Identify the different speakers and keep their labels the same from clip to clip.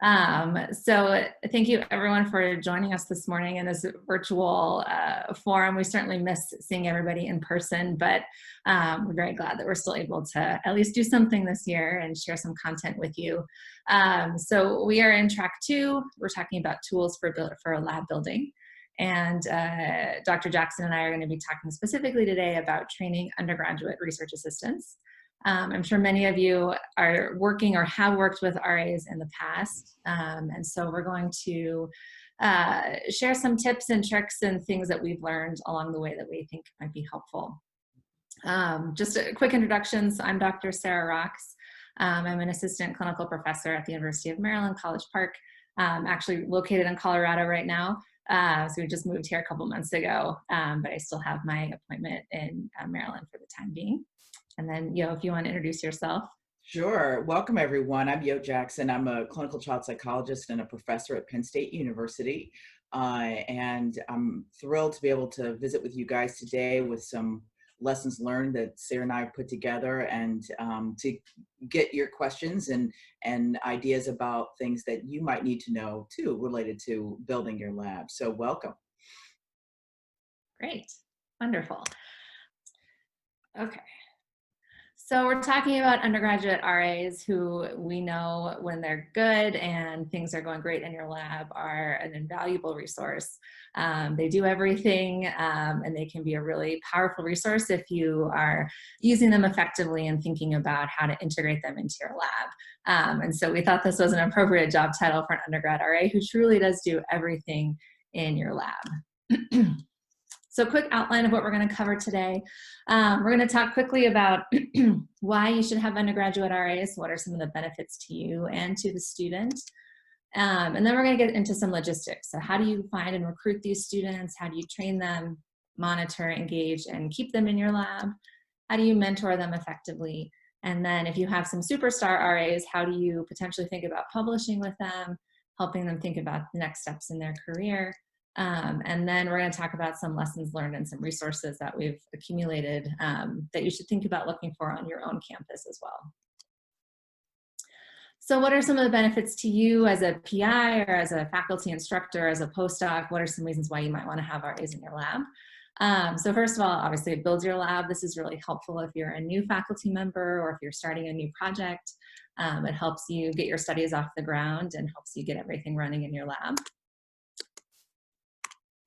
Speaker 1: So thank you everyone for joining us this morning in this virtual forum. We certainly miss seeing everybody in person, but we're very glad that we're still able to at least do something this year and share some content with you. So we are in track 2. We're talking about tools for lab building. And Dr. Jackson and I are going to be talking specifically today about training undergraduate research assistants. I'm sure many of you are working or have worked with RAs in the past, and so we're going to share some tips and tricks and things that we've learned along the way that we think might be helpful. Just a quick introduction. So I'm Dr. Sarah Racz. I'm an assistant clinical professor at the University of Maryland, College Park, actually located in Colorado right now. So we just moved here a couple months ago, but I still have my appointment in Maryland for the time being. And then, Yo, if you want to introduce yourself.
Speaker 2: Sure. Welcome, everyone. I'm Yo Jackson. I'm a clinical child psychologist and a professor at Penn State University. And I'm thrilled to be able to visit with you guys today with some lessons learned that Sarah and I put together, and to get your questions and ideas about things that you might need to know, too, related to building your lab. So welcome.
Speaker 1: Great. Wonderful. Okay. So we're talking about undergraduate RAs who we know, when they're good and things are going great in your lab, are an invaluable resource. They do everything, and they can be a really powerful resource if you are using them effectively and thinking about how to integrate them into your lab. And so we thought this was an appropriate job title for an undergrad RA who truly does do everything in your lab. So quick outline of what we're going to cover today. We're going to talk quickly about why you should have undergraduate RAs, what are some of the benefits to you and to the student. And then we're going to get into some logistics. So how do you find and recruit these students? How do you train them, monitor, engage, and keep them in your lab? How do you mentor them effectively? And then if you have some superstar RAs, how do you potentially think about publishing with them, helping them think about the next steps in their career? And then we're going to talk about some lessons learned and some resources that we've accumulated that you should think about looking for on your own campus as well. So what are some of the benefits to you as a PI or as a faculty instructor, as a postdoc? What are some reasons why you might want to have RAs in your lab? So first of all, obviously it builds your lab. This is really helpful if you're a new faculty member or if you're starting a new project. It helps you get your studies off the ground and helps you get everything running in your lab.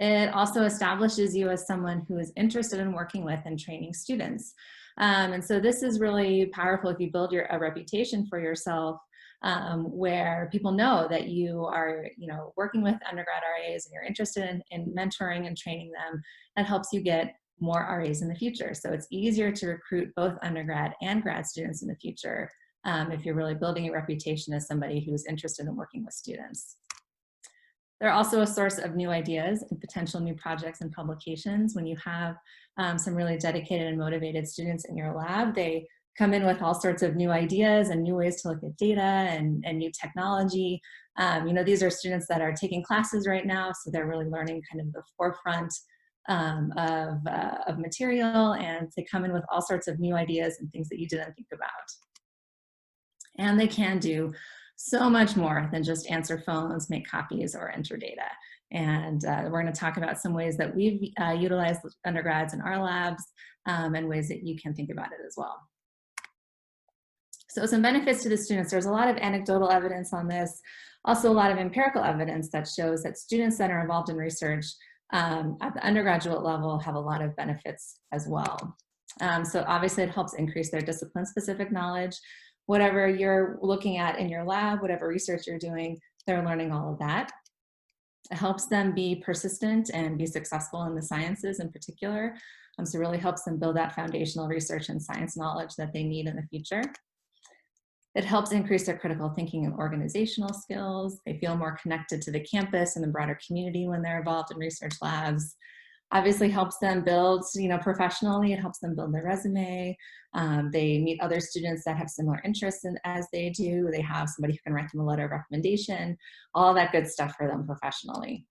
Speaker 1: It also establishes you as someone who is interested in working with and training students. And so this is really powerful if you build a reputation for yourself where people know that you are working with undergrad RAs and you're interested in mentoring and training them. That helps you get more RAs in the future. So it's easier to recruit both undergrad and grad students in the future if you're really building a reputation as somebody who's interested in working with students. They're also a source of new ideas and potential new projects and publications. When you have some really dedicated and motivated students in your lab, they come in with all sorts of new ideas and new ways to look at data and new technology. These are students that are taking classes right now, so they're really learning kind of the forefront of material, and they come in with all sorts of new ideas and things that you didn't think about. And they can do so much more than just answer phones, make copies, or enter data. And we're going to talk about some ways that we've utilized undergrads in our labs and ways that you can think about it as well. So some benefits to the students. There's a lot of anecdotal evidence on this, also a lot of empirical evidence that shows that students that are involved in research at the undergraduate level have a lot of benefits as well. So obviously it helps increase their discipline-specific knowledge. Whatever you're looking at in your lab, whatever research you're doing, they're learning all of that. It helps them be persistent and be successful in the sciences in particular. So it really helps them build that foundational research and science knowledge that they need in the future. It helps increase their critical thinking and organizational skills. They feel more connected to the campus and the broader community when they're involved in research labs. Obviously helps them build, professionally. It helps them build their resume. They meet other students that have similar interests as they do. They have somebody who can write them a letter of recommendation, all that good stuff for them professionally.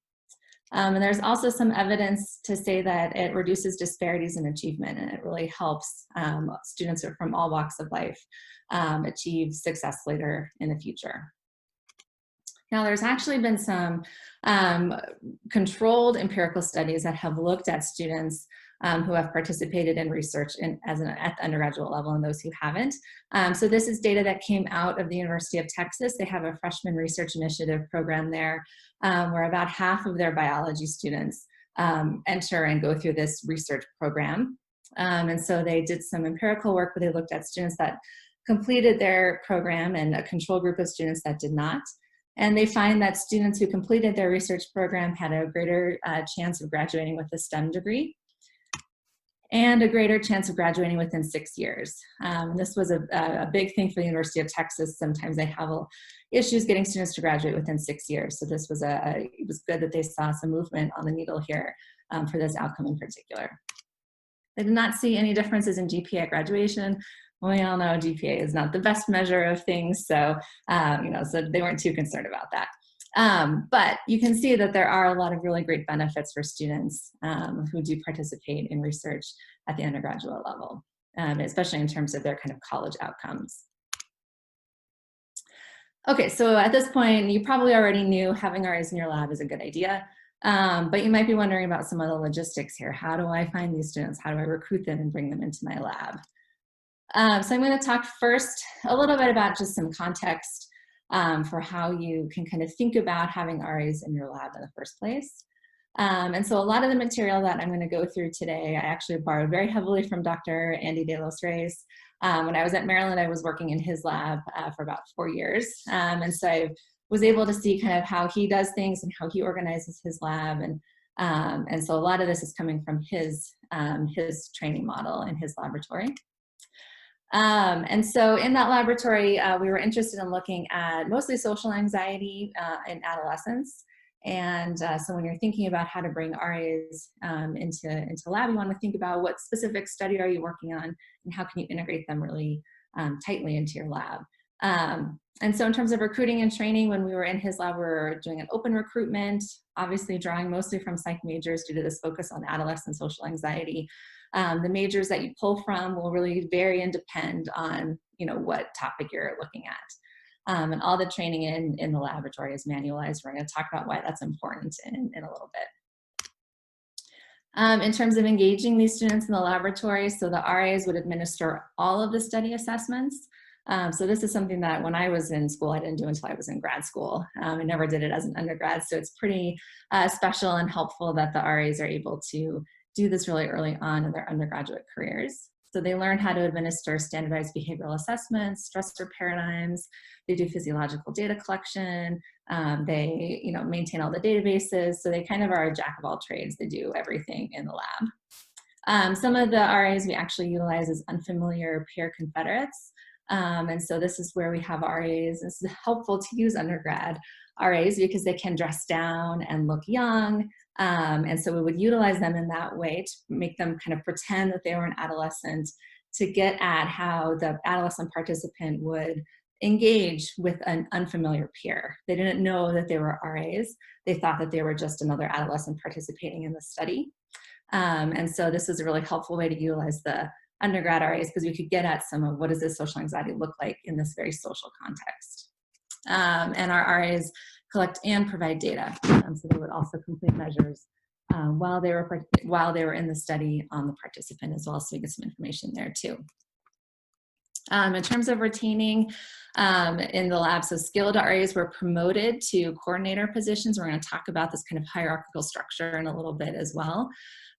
Speaker 1: And there's also some evidence to say that it reduces disparities in achievement, and it really helps students from all walks of life achieve success later in the future. Now, there's actually been some controlled empirical studies that have looked at students who have participated in research at the undergraduate level and those who haven't. So this is data that came out of the University of Texas. They have a freshman research initiative program there where about half of their biology students enter and go through this research program. And so they did some empirical work where they looked at students that completed their program and a control group of students that did not. And they find that students who completed their research program had a greater chance of graduating with a STEM degree and a greater chance of graduating within 6 years. This was a big thing for the University of Texas. Sometimes they have issues getting students to graduate within 6 years. So this was it was good that they saw some movement on the needle here for this outcome in particular. They did not see any differences in GPA at graduation. We all know GPA is not the best measure of things, so so they weren't too concerned about that. But you can see that there are a lot of really great benefits for students who do participate in research at the undergraduate level, especially in terms of their kind of college outcomes. Okay, so at this point, you probably already knew having RAs in your lab is a good idea, but you might be wondering about some of the logistics here. How do I find these students? How do I recruit them and bring them into my lab? So I'm going to talk first a little bit about just some context for how you can kind of think about having RAs in your lab in the first place. And so a lot of the material that I'm going to go through today, I actually borrowed very heavily from Dr. Andy de los Reyes. When I was at Maryland, I was working in his lab for about 4 years. And so I was able to see kind of how he does things and how he organizes his lab. And so a lot of this is coming from his training model and his laboratory. And so in that laboratory, we were interested in looking at mostly social anxiety in adolescents. And so when you're thinking about how to bring RAs into lab, you want to think about what specific study are you working on and how can you integrate them really tightly into your lab. And so in terms of recruiting and training, when we were in his lab, we were doing an open recruitment, obviously drawing mostly from psych majors due to this focus on adolescent social anxiety. The majors that you pull from will really vary and depend on what topic you're looking at. And all the training in the laboratory is manualized. We're going to talk about why that's important in a little bit. In terms of engaging these students in the laboratory, so the RAs would administer all of the study assessments. So this is something that when I was in school, I didn't do until I was in grad school. I never did it as an undergrad, so it's pretty special and helpful that the RAs are able to do this really early on in their undergraduate careers. So they learn how to administer standardized behavioral assessments, stressor paradigms, they do physiological data collection, they maintain all the databases, so they kind of are a jack of all trades. They do everything in the lab. Some of the RAs we actually utilize as unfamiliar peer confederates. And so this is where we have RAs. This is helpful to use undergrad RAs because they can dress down and look young. And so we would utilize them in that way to make them kind of pretend that they were an adolescent to get at how the adolescent participant would engage with an unfamiliar peer. They didn't know that they were RAs. They thought that they were just another adolescent participating in the study. And so this is a really helpful way to utilize the undergrad RAs because we could get at some of what does this social anxiety look like in this very social context. And our RAs collect and provide data. So they would also complete measures while they were in the study on the participant as well, so we get some information there too. In terms of retaining in the lab, so skilled RAs were promoted to coordinator positions. We're going to talk about this kind of hierarchical structure in a little bit as well.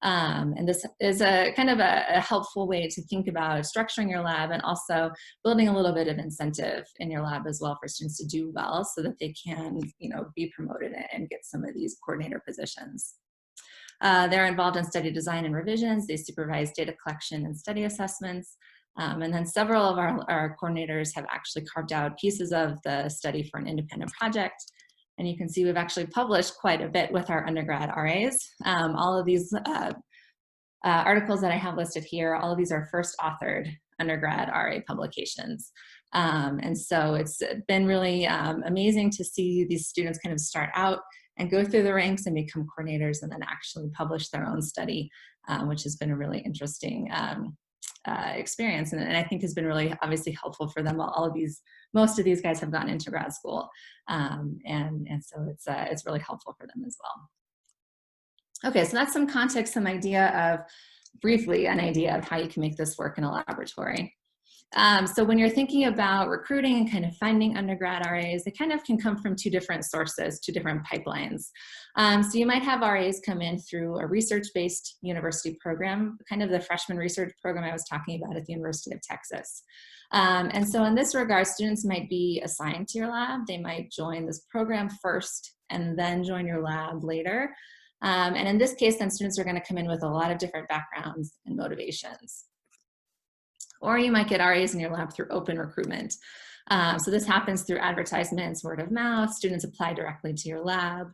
Speaker 1: And this is a kind of a helpful way to think about structuring your lab and also building a little bit of incentive in your lab as well for students to do well so that they can, be promoted and get some of these coordinator positions. They're involved in study design and revisions. They supervise data collection and study assessments. And then several of our coordinators have actually carved out pieces of the study for an independent project. And you can see we've actually published quite a bit with our undergrad RAs. All of these articles that I have listed here, all of these are first authored undergrad RA publications. And so it's been really amazing to see these students kind of start out and go through the ranks and become coordinators and then actually publish their own study, which has been a really interesting experience, and I think has been really obviously helpful for them. Most of these guys have gone into grad school, and so it's really helpful for them as well. Okay, so that's some context, briefly an idea of how you can make this work in a laboratory. So when you're thinking about recruiting and kind of finding undergrad RAs, they kind of can come from two different sources, two different pipelines. So you might have RAs come in through a research-based university program, kind of the freshman research program I was talking about at the University of Texas. And so in this regard, students might be assigned to your lab. They might join this program first and then join your lab later. And in this case, then students are going to come in with a lot of different backgrounds and motivations. Or you might get RAs in your lab through open recruitment. So this happens through advertisements, word of mouth, students apply directly to your lab.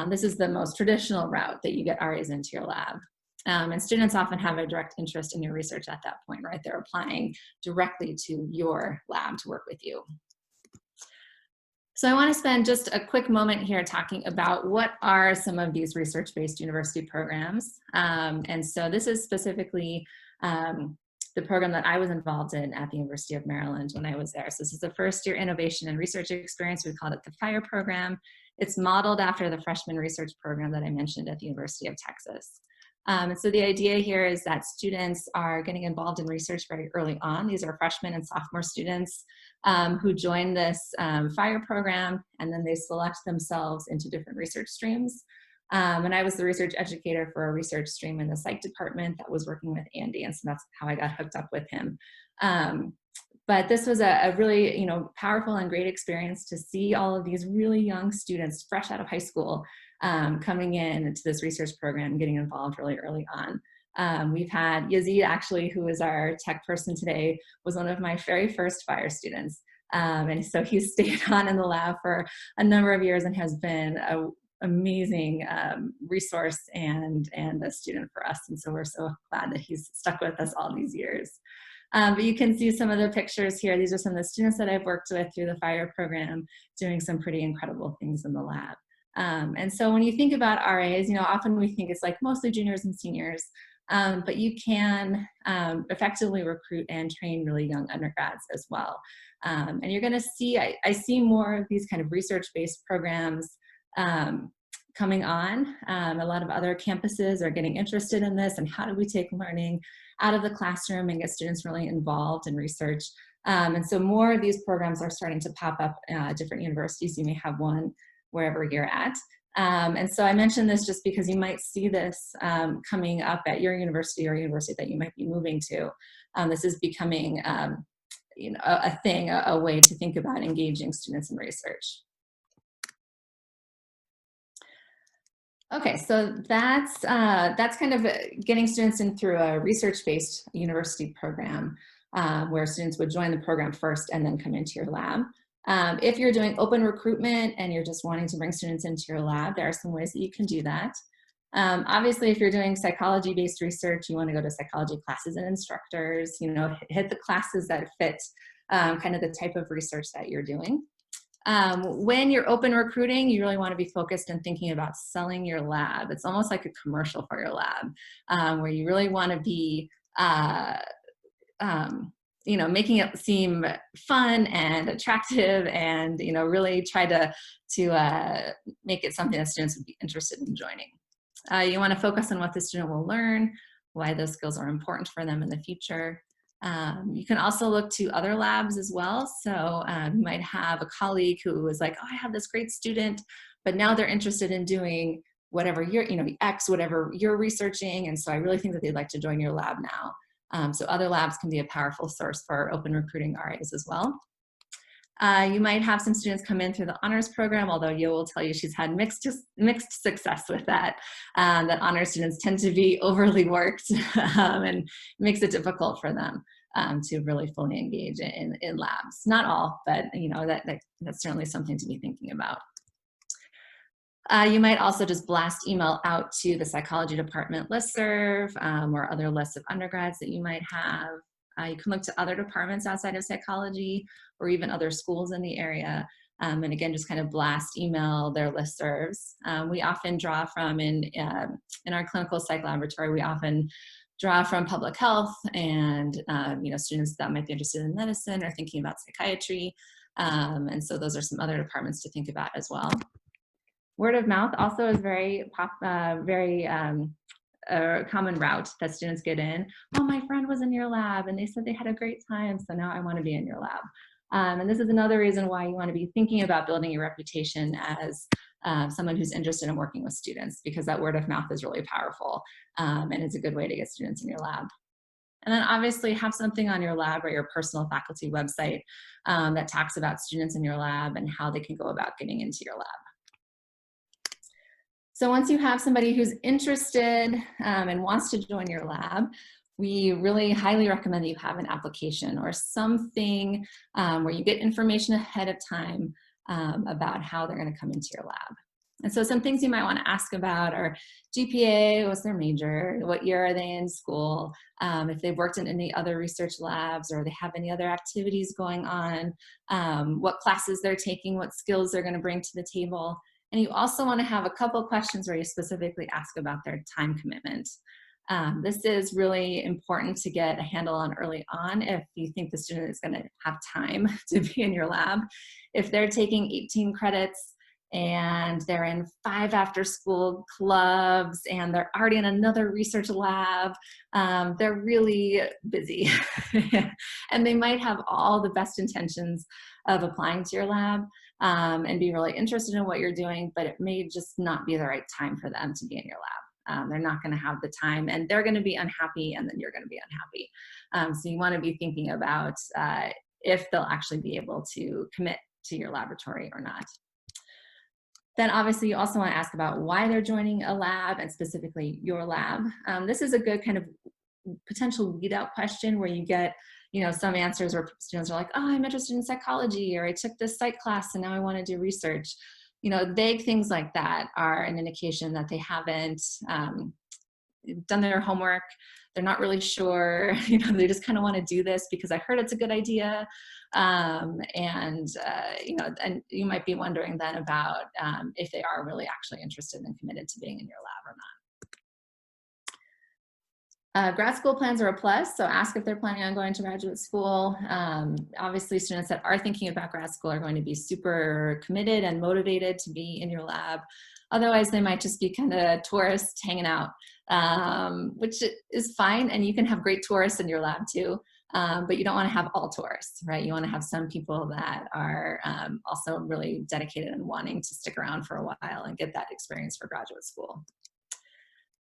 Speaker 1: This is the most traditional route that you get RAs into your lab. And students often have a direct interest in your research at that point, right? They're applying directly to your lab to work with you. So I want to spend just a quick moment here talking about what are some of these research-based university programs. And so this is specifically the program that I was involved in at the University of Maryland when I was there. So this is the first year innovation and research experience. We called it the FIRE program. It's modeled after the freshman research program that I mentioned at the University of Texas. And so the idea here is that students are getting involved in research very early on. These are freshmen and sophomore students who join this FIRE program, and then they select themselves into different research streams. And I was the research educator for a research stream in the psych department that was working with Andy, and so that's how I got hooked up with him. But this was a really, powerful and great experience to see all of these really young students, fresh out of high school, coming in to this research program and getting involved really early on. We've had Yazid, actually, who is our tech person today, was one of my very first FIRE students. And so he's stayed on in the lab for a number of years and has been an amazing resource and a student for us. And so we're so glad that he's stuck with us all these years. But you can see some of the pictures here. These are some of the students that I've worked with through the FIRE program doing some pretty incredible things in the lab. And so when you think about RAs, often we think it's like mostly juniors and seniors, but you can effectively recruit and train really young undergrads as well. And you're gonna see, I see more of these kind of research-based programs coming on. A lot of other campuses are getting interested in this, and how do we take learning out of the classroom and get students really involved in research. And so more of these programs are starting to pop up at different universities. You may have one wherever you're at. And so I mentioned this just because you might see this coming up at your university or university that you might be moving to. This is becoming a thing, a way to think about engaging students in research. Okay, so that's kind of getting students in through a research-based university program where students would join the program first and then come into your lab. If you're doing open recruitment and you're just wanting to bring students into your lab, there are some ways that you can do that. Obviously, if you're doing psychology-based research, you want to go to psychology classes and instructors, hit the classes that fit kind of the type of research that you're doing. When you're open recruiting, you really want to be focused on thinking about selling your lab. It's almost like a commercial for your lab, where you really want to be making it seem fun and attractive, and really try to make it something that students would be interested in joining. You want to focus on what the student will learn, why those skills are important for them in the future. You can also look to other labs as well. So you might have a colleague who is like, oh, I have this great student, but now they're interested in doing whatever you're, whatever you're researching. And so I really think that they'd like to join your lab now. So other labs can be a powerful source for open recruiting RAs as well. You might have some students come in through the honors program, although Yo will tell you she's had mixed success with that. That honors students tend to be overly worked and makes it difficult for them to really fully engage in labs. Not all, but that's certainly something to be thinking about. You might also just blast email out to the psychology department listserv or other lists of undergrads that you might have. You can look to other departments outside of psychology or even other schools in the area. And again, just kind of blast email their listservs. We often draw from, in our clinical psych laboratory, we often draw from public health and students that might be interested in medicine or thinking about psychiatry. And so those are some other departments to think about as well. Word of mouth also is very a common route that students get in. Oh, my friend was in your lab and they said they had a great time, so now I want to be in your lab. And this is another reason why you want to be thinking about building your reputation as someone who's interested in working with students, because that word of mouth is really powerful, and it's a good way to get students in your lab. And then obviously have something on your lab or your personal faculty website that talks about students in your lab and how they can go about getting into your lab. So once you have somebody who's interested and wants to join your lab, we really highly recommend that you have an application or something where you get information ahead of time about how they're going to come into your lab. And so some things you might want to ask about are GPA, what's their major, what year are they in school, if they've worked in any other research labs or they have any other activities going on, what classes they're taking, what skills they're going to bring to the table. And you also want to have a couple of questions where you specifically ask about their time commitment. This is really important to get a handle on early on if you think the student is going to have time to be in your lab. If they're taking 18 credits and they're in 5 after-school clubs and they're already in another research lab, they're really busy. And they might have all the best intentions of applying to your lab and be really interested in what you're doing, but it may just not be the right time for them to be in your lab. They're not going to have the time and they're going to be unhappy and then you're going to be unhappy. So you want to be thinking about if they'll actually be able to commit to your laboratory or not. Then obviously you also want to ask about why they're joining a lab and specifically your lab. This is a good kind of potential weed out question where you get some answers where students are like, oh, I'm interested in psychology, or I took this psych class and now I want to do research. Vague things like that are an indication that they haven't done their homework. They're not really sure, they just kind of want to do this because I heard it's a good idea. And you might be wondering then about if they are really actually interested and committed to being in your lab or not. Grad school plans are a plus, so ask if they're planning on going to graduate school. Obviously, students that are thinking about grad school are going to be super committed and motivated to be in your lab. Otherwise, they might just be kind of tourists hanging out, which is fine, and you can have great tourists in your lab too, but you don't want to have all tourists, right? You want to have some people that are also really dedicated and wanting to stick around for a while and get that experience for graduate school.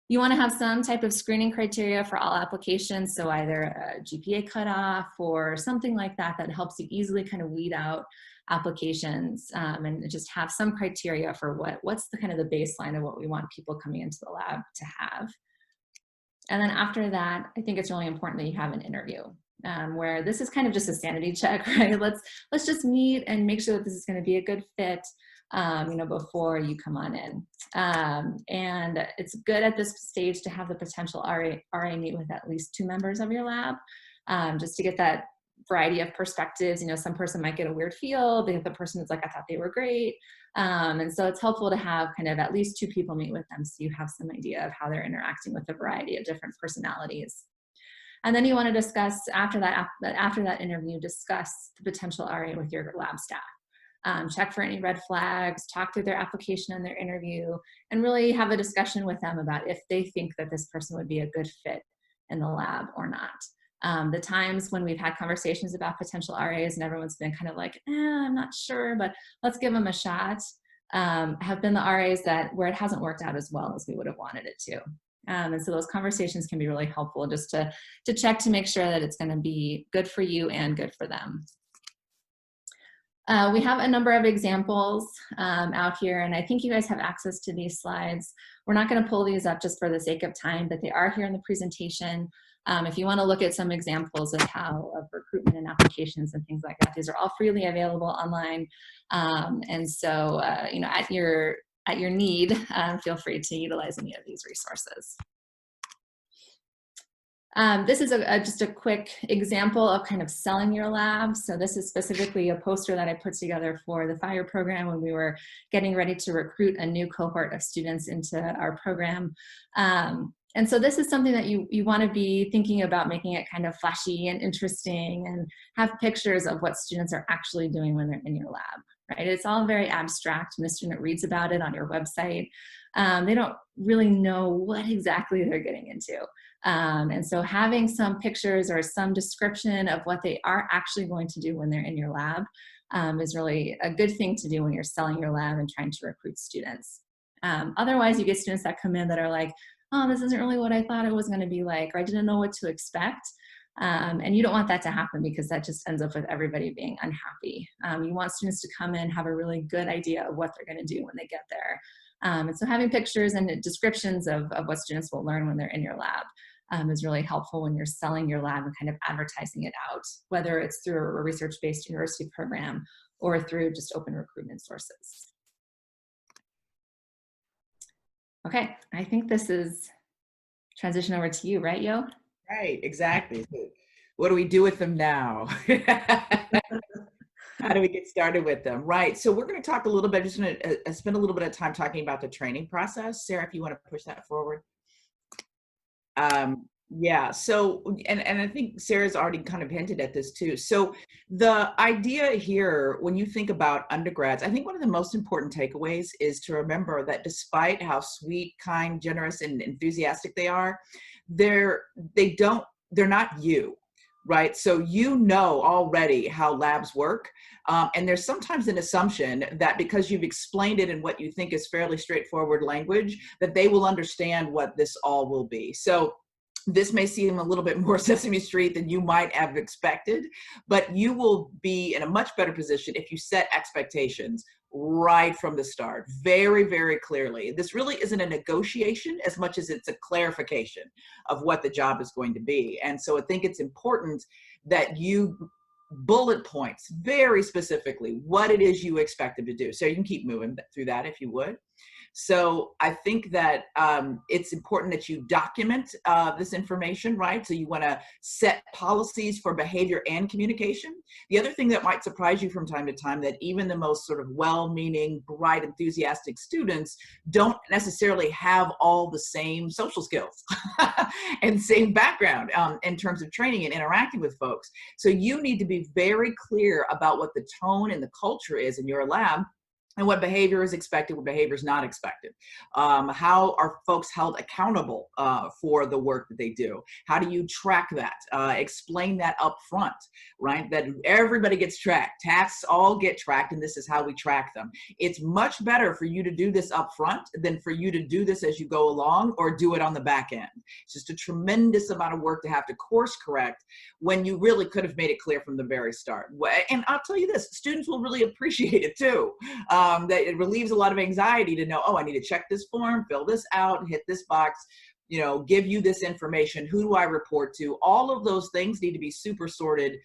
Speaker 1: You want to have some type of screening criteria for all applications, so either a GPA cutoff or something like that that helps you easily kind of weed out applications and just have some criteria for what's the kind of the baseline of what we want people coming into the lab to have. And then after that, I think it's really important that you have an interview where this is kind of just a sanity check, right? Let's just meet and make sure that this is going to be a good fit. Before you come on in. And it's good at this stage to have the potential RA meet with at least 2 members of your lab, just to get that variety of perspectives. Some person might get a weird feel, the other person is like, I thought they were great. And so it's helpful to have kind of at least 2 people meet with them so you have some idea of how they're interacting with a variety of different personalities. And then you want to discuss, after that interview, discuss the potential RA with your lab staff. Check for any red flags, talk through their application and their interview, and really have a discussion with them about if they think that this person would be a good fit in the lab or not. The times when we've had conversations about potential RAs and everyone's been kind of like, I'm not sure, but let's give them a shot, have been the RAs where it hasn't worked out as well as we would have wanted it to. And so those conversations can be really helpful just to check to make sure that it's going to be good for you and good for them. We have a number of examples out here, and I think you guys have access to these slides. We're not going to pull these up just for the sake of time, but they are here in the presentation. If you want to look at some examples of recruitment and applications and things like that, these are all freely available online. And so, at your need, feel free to utilize any of these resources. This is just a quick example of kind of selling your lab. So this is specifically a poster that I put together for the FIRE program when we were getting ready to recruit a new cohort of students into our program. And so this is something that you want to be thinking about, making it kind of flashy and interesting, and have pictures of what students are actually doing when they're in your lab, right? It's all very abstract when a student reads about it on your website. They don't really know what exactly they're getting into. And so having some pictures or some description of what they are actually going to do when they're in your lab is really a good thing to do when you're selling your lab and trying to recruit students. Otherwise, you get students that come in that are like, oh, this isn't really what I thought it was going to be like, or I didn't know what to expect. And you don't want that to happen, because that just ends up with everybody being unhappy. You want students to come in, have a really good idea of what they're going to do when they get there. And so having pictures and descriptions of what students will learn when they're in your lab is really helpful when you're selling your lab and kind of advertising it out, whether it's through a research-based university program or through just open recruitment sources. Okay, I think this is transition over to you, right, Yo?
Speaker 2: Right, exactly. So what do we do with them now? How do we get started with them? Right. So we're going to talk a little bit, just going to spend a little bit of time talking about the training process. Sarah, if you want to push that forward. Yeah, so, and I think Sarah's already kind of hinted at this too. So the idea here, when you think about undergrads, I think one of the most important takeaways is to remember that despite how sweet, kind, generous, and enthusiastic they are, they're not you. Right? So you know already how labs work. And there's sometimes an assumption that because you've explained it in what you think is fairly straightforward language, that they will understand what this all will be. So this may seem a little bit more Sesame Street than you might have expected, but you will be in a much better position if you set expectations right from the start, very, very clearly. This really isn't a negotiation as much as it's a clarification of what the job is going to be. And so I think it's important that you bullet points very specifically what it is you expect them to do. So you can keep moving through that if you would. So I think that it's important that you document this information, right? So you want to set policies for behavior and communication. The other thing that might surprise you from time to time, that even the most sort of well-meaning, bright, enthusiastic students don't necessarily have all the same social skills and same background in terms of training and interacting with folks. So you need to be very clear about what the tone and the culture is in your lab, and what behavior is expected, what behavior is not expected. How are folks held accountable for the work that they do? How do you track that? Explain that up front, right? That everybody gets tracked. Tasks all get tracked, and this is how we track them. It's much better for you to do this up front than for you to do this as you go along or do it on the back end. It's just a tremendous amount of work to have to course correct when you really could have made it clear from the very start. And I'll tell you this, students will really appreciate it too. That it relieves a lot of anxiety to know, oh, I need to check this form, fill this out, hit this box, you know, give you this information. Who do I report to? All of those things need to be super sorted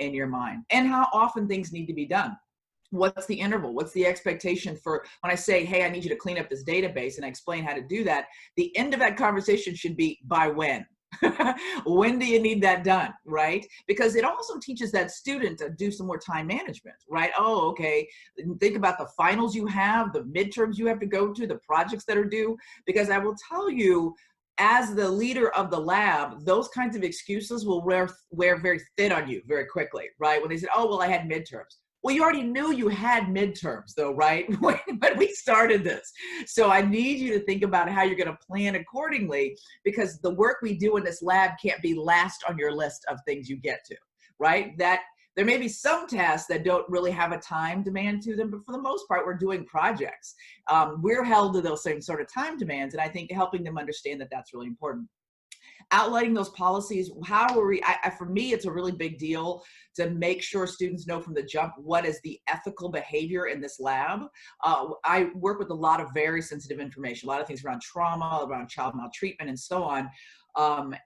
Speaker 2: in your mind, and how often things need to be done. What's the interval? What's the expectation for when I say, hey, I need you to clean up this database, and I explain how to do that? The end of that conversation should be by when. When do you need that done, right? Because it also teaches that student to do some more time management, right? Oh, okay. Think about the finals you have, the midterms you have to go to, the projects that are due. Because I will tell you, as the leader of the lab, those kinds of excuses will wear very thin on you very quickly, right? When they said, oh, well, I had midterms. Well, you already knew you had midterms though, right? When we started this. So I need you to think about how you're going to plan accordingly, because the work we do in this lab can't be last on your list of things you get to, right? That there may be some tasks that don't really have a time demand to them, but for the most part, we're doing projects. We're held to those same sort of time demands. And I think helping them understand that that's really important. Outlining those policies, how are we, for me, it's a really big deal to make sure students know from the jump what is the ethical behavior in this lab. I work with a lot of very sensitive information, a lot of things around trauma, around child maltreatment, and so on.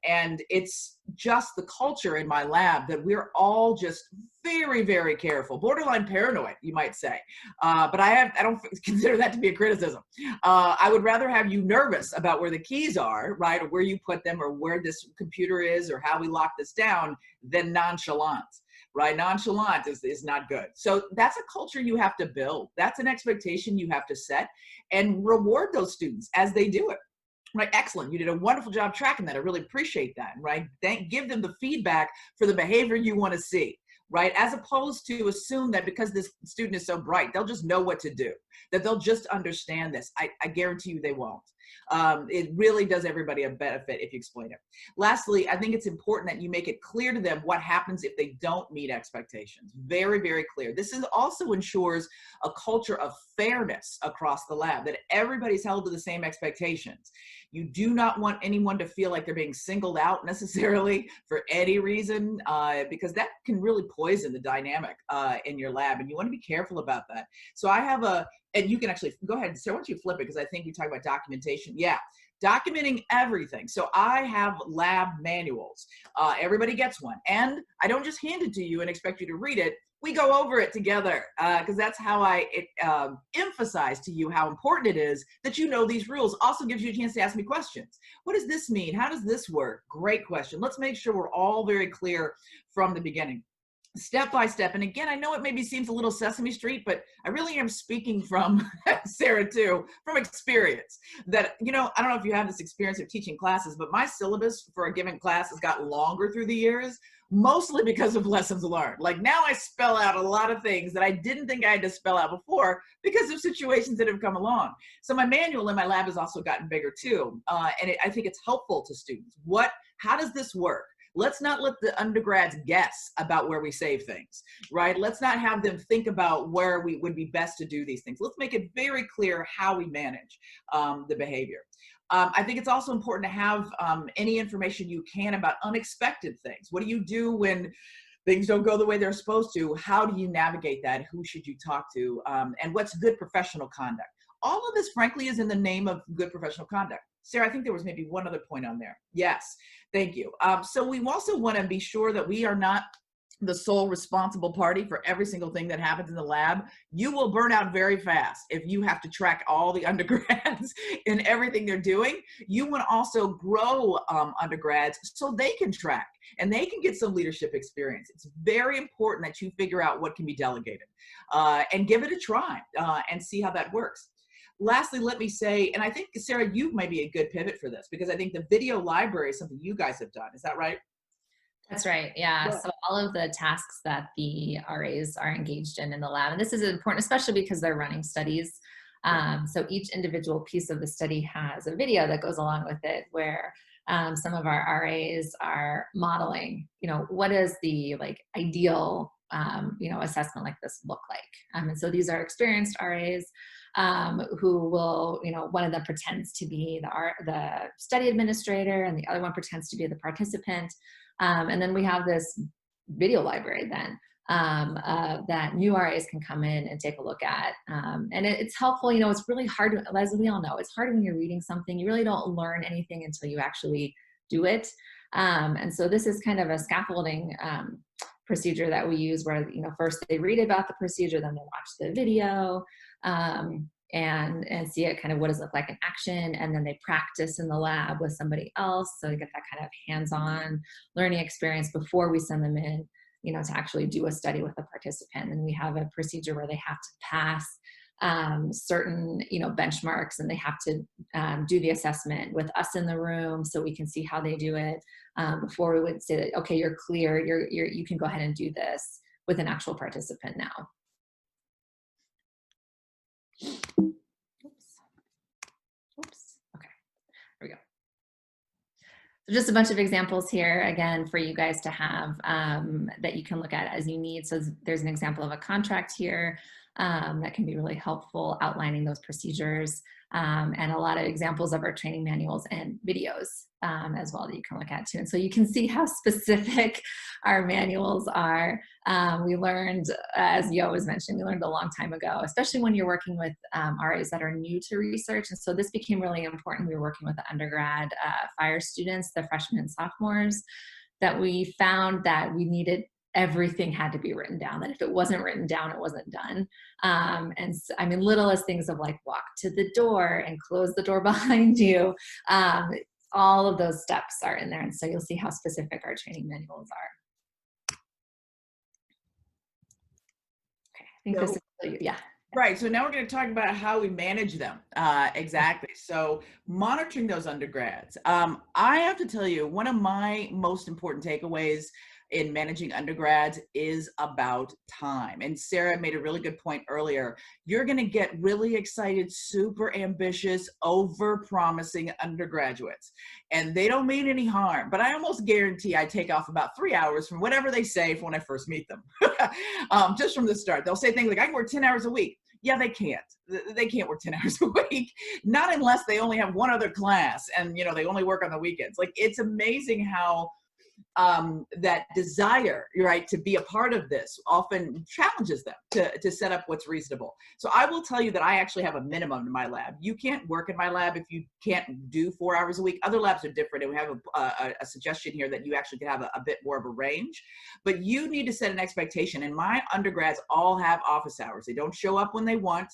Speaker 2: And it's just the culture in my lab that we're all just very, very careful, borderline paranoid, you might say. But I don't consider that to be a criticism. I would rather have you nervous about where the keys are, right, or where you put them, or where this computer is, or how we lock this down, than nonchalant. Right? Nonchalant is not good. So that's a culture you have to build. That's an expectation you have to set, and reward those students as they do it. Right, excellent. You did a wonderful job tracking that. I really appreciate that, right? Give them the feedback for the behavior you want to see, right? As opposed to assume that because this student is so bright, they'll just know what to do, that they'll just understand this. I guarantee you they won't. It really does everybody a benefit if you explain it. Lastly, I think it's important that you make it clear to them what happens if they don't meet expectations. Very, very clear. This is also ensures a culture of fairness across the lab, that everybody's held to the same expectations. You do not want anyone to feel like they're being singled out necessarily for any reason, because that can really poison the dynamic in your lab, and you want to be careful about that. So I have and you can actually, go ahead, Sarah, why don't you flip it, because I think you talk about documentation. Yeah, documenting everything. So I have lab manuals. Everybody gets one. And I don't just hand it to you and expect you to read it. We go over it together, because that's how I emphasize to you how important it is that you know these rules. Also gives you a chance to ask me questions. What does this mean? How does this work? Great question. Let's make sure we're all very clear from the beginning, step by step. And again, I know it maybe seems a little Sesame Street, but I really am speaking from Sarah too, from experience. That, you know, I don't know if you have this experience of teaching classes, but my syllabus for a given class has gotten longer through the years, mostly because of lessons learned. Like now I spell out a lot of things that I didn't think I had to spell out before because of situations that have come along. So my manual in my lab has also gotten bigger too. I think it's helpful to students. How does this work? Let's not let the undergrads guess about where we save things, right? Let's not have them think about where we would be best to do these things. Let's make it very clear how we manage the behavior. I think it's also important to have any information you can about unexpected things. What do you do when things don't go the way they're supposed to? How do you navigate that? Who should you talk to? And what's good professional conduct? All of this, frankly, is in the name of good professional conduct. Sarah, I think there was maybe one other point on there. Yes, thank you. So we also want to be sure that we are not the sole responsible party for every single thing that happens in the lab. You will burn out very fast if you have to track all the undergrads in everything they're doing. You want to also grow undergrads so they can track and they can get some leadership experience. It's very important that you figure out what can be delegated and give it a try and see how that works. Lastly, let me say, and I think, Sarah, you might be a good pivot for this, because I think the video library is something you guys have done. Is that right?
Speaker 1: That's right. Yeah. So all of the tasks that the RAs are engaged in the lab, and this is important, especially because they're running studies. So each individual piece of the study has a video that goes along with it, where some of our RAs are modeling, you know, what does the ideal, you know, assessment like this look like? And so these are experienced RAs who will, you know, one of them pretends to be the study administrator and the other one pretends to be the participant. And then we have this video library then that new RAs can come in and take a look at. And it's helpful, you know, it's really hard, as we all know, it's hard when you're reading something. You really don't learn anything until you actually do it. And so this is kind of a scaffolding procedure that we use where, you know, first they read about the procedure, then they watch the video and see it kind of what does it look like in action, and then they practice in the lab with somebody else, so they get that kind of hands-on learning experience before we send them in, you know, to actually do a study with a participant. And we have a procedure where they have to pass certain, you know, benchmarks, and they have to do the assessment with us in the room so we can see how they do it before we would say that, okay, you're clear, you can go ahead and do this with an actual participant now. Oops. Okay, there we go. So just a bunch of examples here, again, for you guys to have that you can look at as you need. So there's an example of a contract here that can be really helpful, outlining those procedures, and a lot of examples of our training manuals and videos as well that you can look at too. And so you can see how specific our manuals are. We learned, as Yo was mentioning, we learned a long time ago, especially when you're working with RAs that are new to research. And so this became really important. We were working with the undergrad fire students, the freshmen and sophomores, that we found that we needed everything had to be written down, that if it wasn't written down, it wasn't done. And so, I mean, little as things of like walk to the door and close the door behind you, all of those steps are in there. And so you'll see how specific our training manuals are. Okay, I think this is, yeah.
Speaker 2: Right. So now we're going to talk about how we manage them. Exactly. So monitoring those undergrads. I have to tell you, one of my most important takeaways in managing undergrads is about time. And Sarah made a really good point earlier. You're going to get really excited, super ambitious, over promising undergraduates. And they don't mean any harm, but I almost guarantee I take off about 3 hours from whatever they say when I first meet them. Just from the start, they'll say things like, I can work 10 hours a week. Yeah, they can't. They can't work 10 hours a week, not unless they only have one other class and, they only work on the weekends. Like, it's amazing how that desire, right, to be a part of this often challenges them to set up what's reasonable. So I will tell you that I actually have a minimum in my lab. You can't work in my lab if you can't do 4 hours a week. Other labs are different, and we have a suggestion here that you actually can have a bit more of a range, but you need to set an expectation. And my undergrads all have office hours. They don't show up when they want.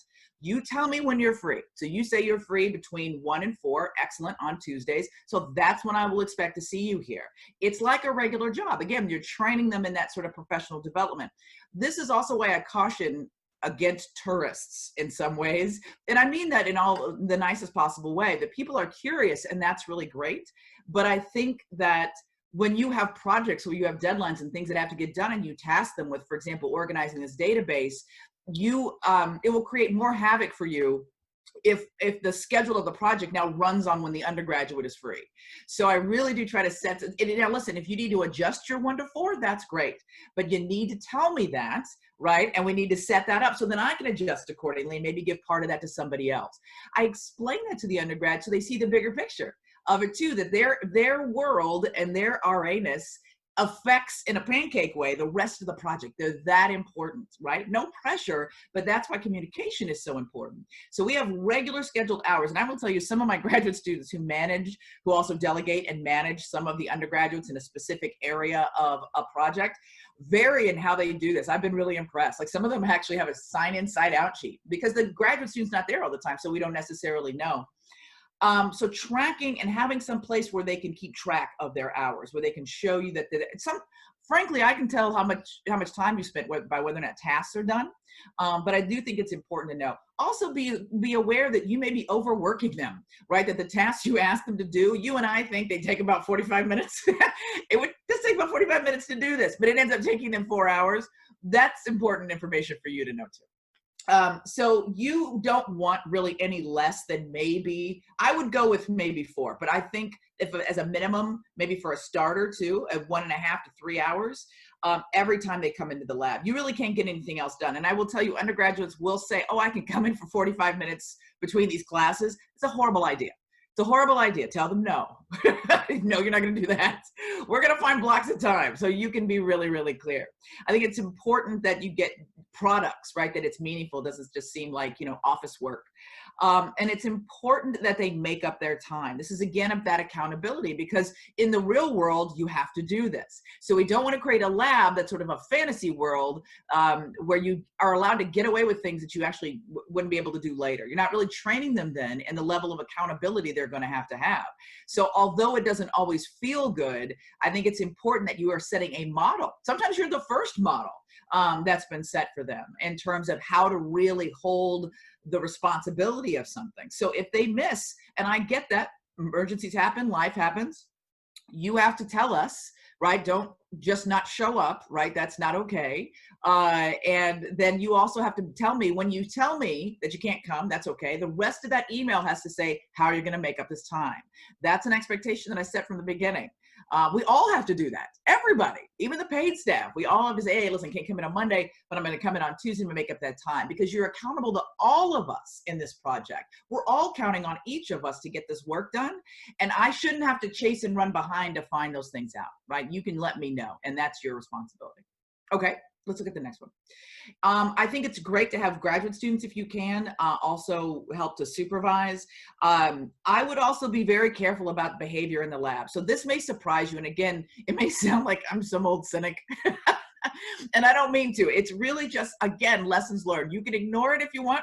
Speaker 2: You tell me when you're free. So you say you're free between 1 and 4, excellent, on Tuesdays. So that's when I will expect to see you here. It's like a regular job. Again, you're training them in that sort of professional development. This is also why I caution against tourists in some ways. And I mean that in all the nicest possible way, that people are curious, and that's really great. But I think that when you have projects where you have deadlines and things that have to get done, and you task them with, for example, organizing this database, it will create more havoc for you if the schedule of the project now runs on when the undergraduate is free. So I really do try to set it. Now listen, if you need to adjust your 1 to 4, that's great, but you need to tell me that, right? And we need to set that up so then I can adjust accordingly and maybe give part of that to somebody else. I explain that to the undergrad so they see the bigger picture of it too, that their world and their RA-ness affects in a pancake way the rest of the project. They're that important, right? No pressure, but that's why communication is so important. So we have regular scheduled hours, and I will tell you, some of my graduate students who also delegate and manage some of the undergraduates in a specific area of a project, vary in how they do this. I've been really impressed. Like, some of them actually have a sign-in, sign-out sheet because the graduate student's not there all the time, so we don't necessarily know. So tracking and having some place where they can keep track of their hours, where they can show you that frankly, I can tell how much time you spent by whether or not tasks are done. But I do think it's important to know. Also be aware that you may be overworking them, right? That the tasks you ask them to do, you and I think they take about 45 minutes. It would just take about 45 minutes to do this, but it ends up taking them 4 hours. That's important information for you to know too. So you don't want really any less than maybe, I would go with maybe 4, but I think if as a minimum, maybe for a starter too, at 1.5 to 3 hours, every time they come into the lab. You really can't get anything else done. And I will tell you, undergraduates will say, oh, I can come in for 45 minutes between these classes. It's a horrible idea. It's a horrible idea. Tell them no. No, you're not going to do that. We're going to find blocks of time so you can be really, really clear. I think it's important that you get products, right? That it's meaningful. It doesn't just seem like, office work. And it's important that they make up their time. This is, again, of that accountability, because in the real world, you have to do this. So we don't want to create a lab that's sort of a fantasy world where you are allowed to get away with things that you actually wouldn't be able to do later. You're not really training them then in the level of accountability they're going to have. So although it doesn't always feel good, I think it's important that you are setting a model. Sometimes you're the first model that's been set for them in terms of how to really hold the responsibility of something. So if they miss, and I get that, emergencies happen, life happens, you have to tell us, right? Don't just not show up, right? That's not okay. And then you also have to tell me, when you tell me that you can't come, that's okay. The rest of that email has to say, how are you going to make up this time? That's an expectation that I set from the beginning. We all have to do that. Everybody, even the paid staff, we all have to say, hey, listen, can't come in on Monday, but I'm going to come in on Tuesday and make up that time, because you're accountable to all of us in this project. We're all counting on each of us to get this work done. And I shouldn't have to chase and run behind to find those things out, right? You can let me know, and that's your responsibility. Okay, let's look at the next one. I think it's great to have graduate students, if you can, also help to supervise. I would also be very careful about behavior in the lab. So this may surprise you. And again, it may sound like I'm some old cynic. And I don't mean to. It's really just, again, lessons learned. You can ignore it if you want,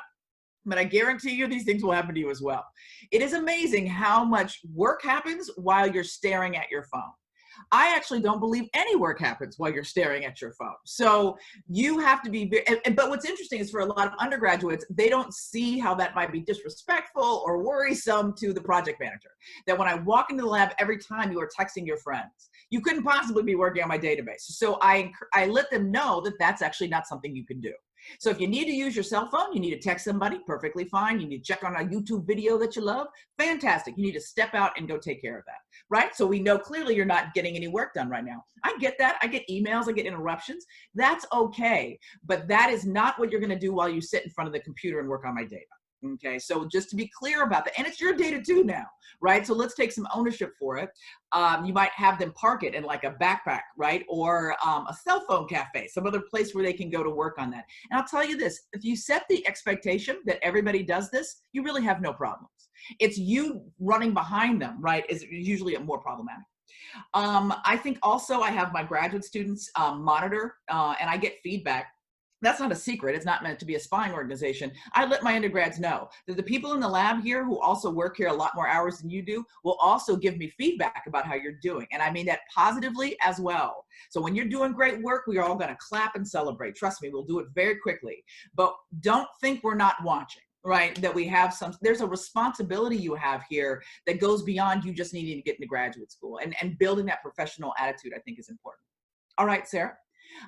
Speaker 2: but I guarantee you these things will happen to you as well. It is amazing how much work happens while you're staring at your phone. I actually don't believe any work happens while you're staring at your phone. So you have to be, but what's interesting is for a lot of undergraduates, they don't see how that might be disrespectful or worrisome to the project manager. That when I walk into the lab, every time you are texting your friends, you couldn't possibly be working on my database. So I let them know that that's actually not something you can do. So if you need to use your cell phone, you need to text somebody, perfectly fine. You need to check on a YouTube video that you love, fantastic. You need to step out and go take care of that, right? So we know clearly you're not getting any work done right now. I get that. I get emails, I get interruptions. That's okay. But that is not what you're going to do while you sit in front of the computer and work on my data. Okay, so just to be clear about that, and it's your data too now, right? So let's take some ownership for it. You might have them park it in like a backpack, right? Or a cell phone cafe, some other place where they can go to work on that. And I'll tell you this, if you set the expectation that everybody does this, you really have no problems. It's you running behind them, right, is usually more problematic. I think also I have my graduate students monitor and I get feedback. That's not a secret. It's not meant to be a spying organization. I let my undergrads know that the people in the lab here who also work here a lot more hours than you do will also give me feedback about how you're doing. And I mean that positively as well. So when you're doing great work, we are all going to clap and celebrate. Trust me, we'll do it very quickly. But don't think we're not watching, right? That we have there's a responsibility you have here that goes beyond you just needing to get into graduate school. And building that professional attitude, I think, is important. All right, Sarah.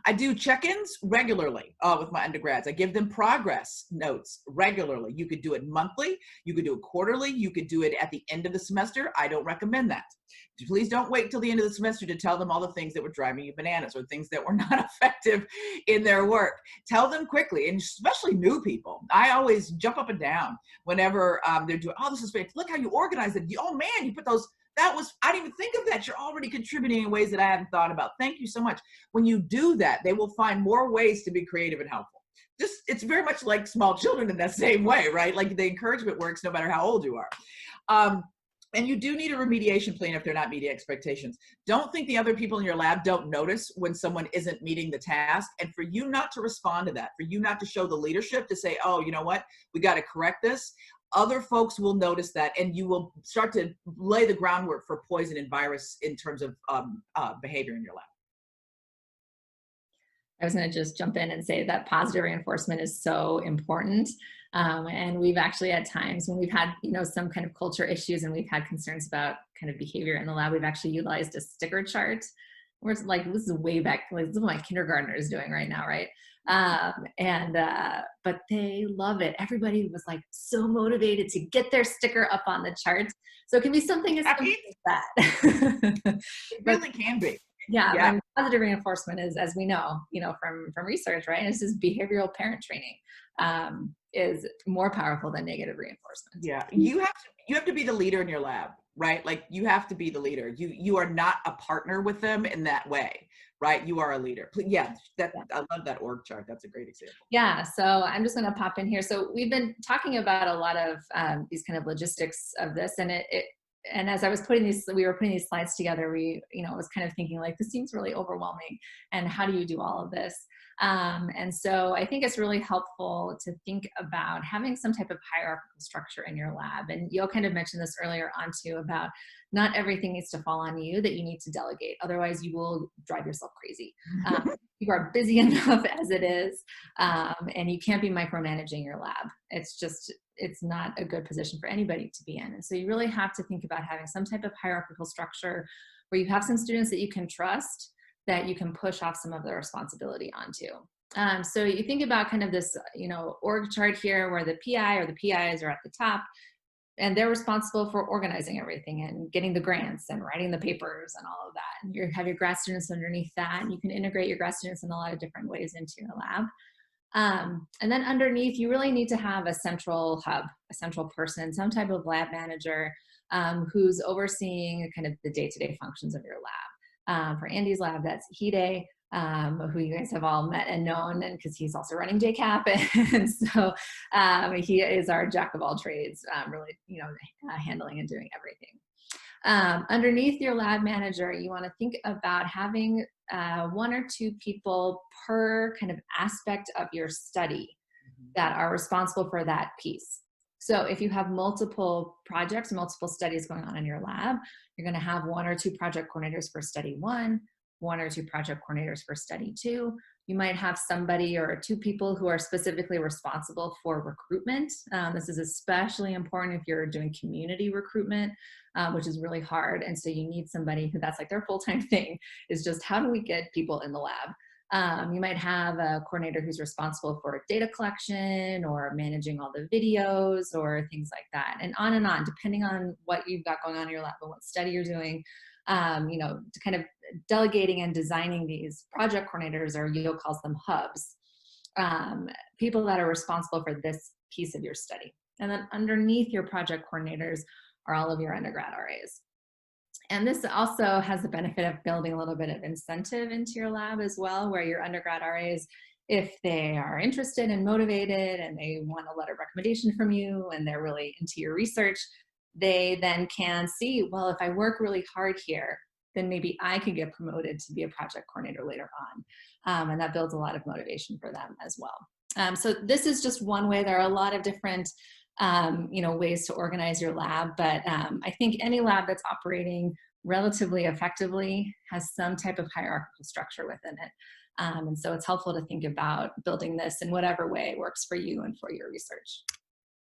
Speaker 2: I do check-ins regularly with my undergrads. I give them progress notes regularly. You could do it monthly. You could do it quarterly. You could do it at the end of the semester. I don't recommend that. Please don't wait till the end of the semester to tell them all the things that were driving you bananas or things that were not effective in their work. Tell them quickly, and especially new people. I always jump up and down whenever they're doing, oh, this is great. Look how you organize it. Oh, man, you put those. I didn't even think of that. You're already contributing in ways that I hadn't thought about. Thank you so much. When you do that, they will find more ways to be creative and helpful. It's very much like small children in that same way, right? Like the encouragement works no matter how old you are. And you do need a remediation plan if they're not meeting expectations. Don't think the other people in your lab don't notice when someone isn't meeting the task. And for you not to respond to that, for you not to show the leadership to say, oh, you know what, we got to correct this. Other folks will notice that, and you will start to lay the groundwork for poison and virus in terms of behavior in your lab.
Speaker 1: I was going to just jump in and say that positive reinforcement is so important. And we've actually had times when we've had, some kind of culture issues and we've had concerns about kind of behavior in the lab, we've actually utilized a sticker chart where it's like, this is way back, like this is what my kindergartner is doing right now, right? But they love it. Everybody was like so motivated to get their sticker up on the chart. So it can be something as simple as that.
Speaker 2: It really can be.
Speaker 1: Yeah. And positive reinforcement is, as we know, from research, right? This is behavioral parent training is more powerful than negative reinforcement.
Speaker 2: Yeah. You have to be the leader in your lab, right? Like you have to be the leader. You are not a partner with them in that way, right? You are a leader. Yeah. I love that org chart. That's a great example.
Speaker 1: Yeah. So I'm just going to pop in here. So we've been talking about a lot of these kind of logistics of this, and as I was we were putting these slides together, I was kind of thinking like, this seems really overwhelming. And how do you do all of this? And so I think it's really helpful to think about having some type of hierarchical structure in your lab. And you'll kind of mentioned this earlier on too, about not everything needs to fall on you, that you need to delegate. Otherwise you will drive yourself crazy. You are busy enough as it is, and you can't be micromanaging your lab. It's not a good position for anybody to be in. And so you really have to think about having some type of hierarchical structure where you have some students that you can trust, that you can push off some of the responsibility onto. So you think about kind of this, org chart here where the PI or the PIs are at the top, and they're responsible for organizing everything and getting the grants and writing the papers and all of that. And you have your grad students underneath that, and you can integrate your grad students in a lot of different ways into your lab. And then underneath, you really need to have a central hub, a central person, some type of lab manager who's overseeing kind of the day-to-day functions of your lab. For Andy's lab, that's Hide, who you guys have all met and known, and because he's also running JCAP, and so he is our jack of all trades, really, handling and doing everything. Underneath your lab manager, you want to think about having 1 or 2 people per kind of aspect of your study that are responsible for that piece. So if you have multiple projects, multiple studies going on in your lab, you're going to have 1 or 2 project coordinators for study 1, 1 or 2 project coordinators for study 2. You might have somebody or 2 people who are specifically responsible for recruitment. This is especially important if you're doing community recruitment, which is really hard. And so you need somebody who that's like their full-time thing, is just how do we get people in the lab? You might have a coordinator who's responsible for data collection or managing all the videos or things like that, and on, depending on what you've got going on in your lab and what study you're doing. To kind of delegating and designing these project coordinators, or Yo calls them hubs, people that are responsible for this piece of your study. And then underneath your project coordinators are all of your undergrad RAs. And this also has the benefit of building a little bit of incentive into your lab as well, where your undergrad RAs, if they are interested and motivated and they want a letter of recommendation from you and they're really into your research, they then can see, well, if I work really hard here, then maybe I could get promoted to be a project coordinator later on. And that builds a lot of motivation for them as well. So this is just one way. There are a lot of different ways to organize your lab, but I think any lab that's operating relatively effectively has some type of hierarchical structure within it. And so it's helpful to think about building this in whatever way works for you and for your research.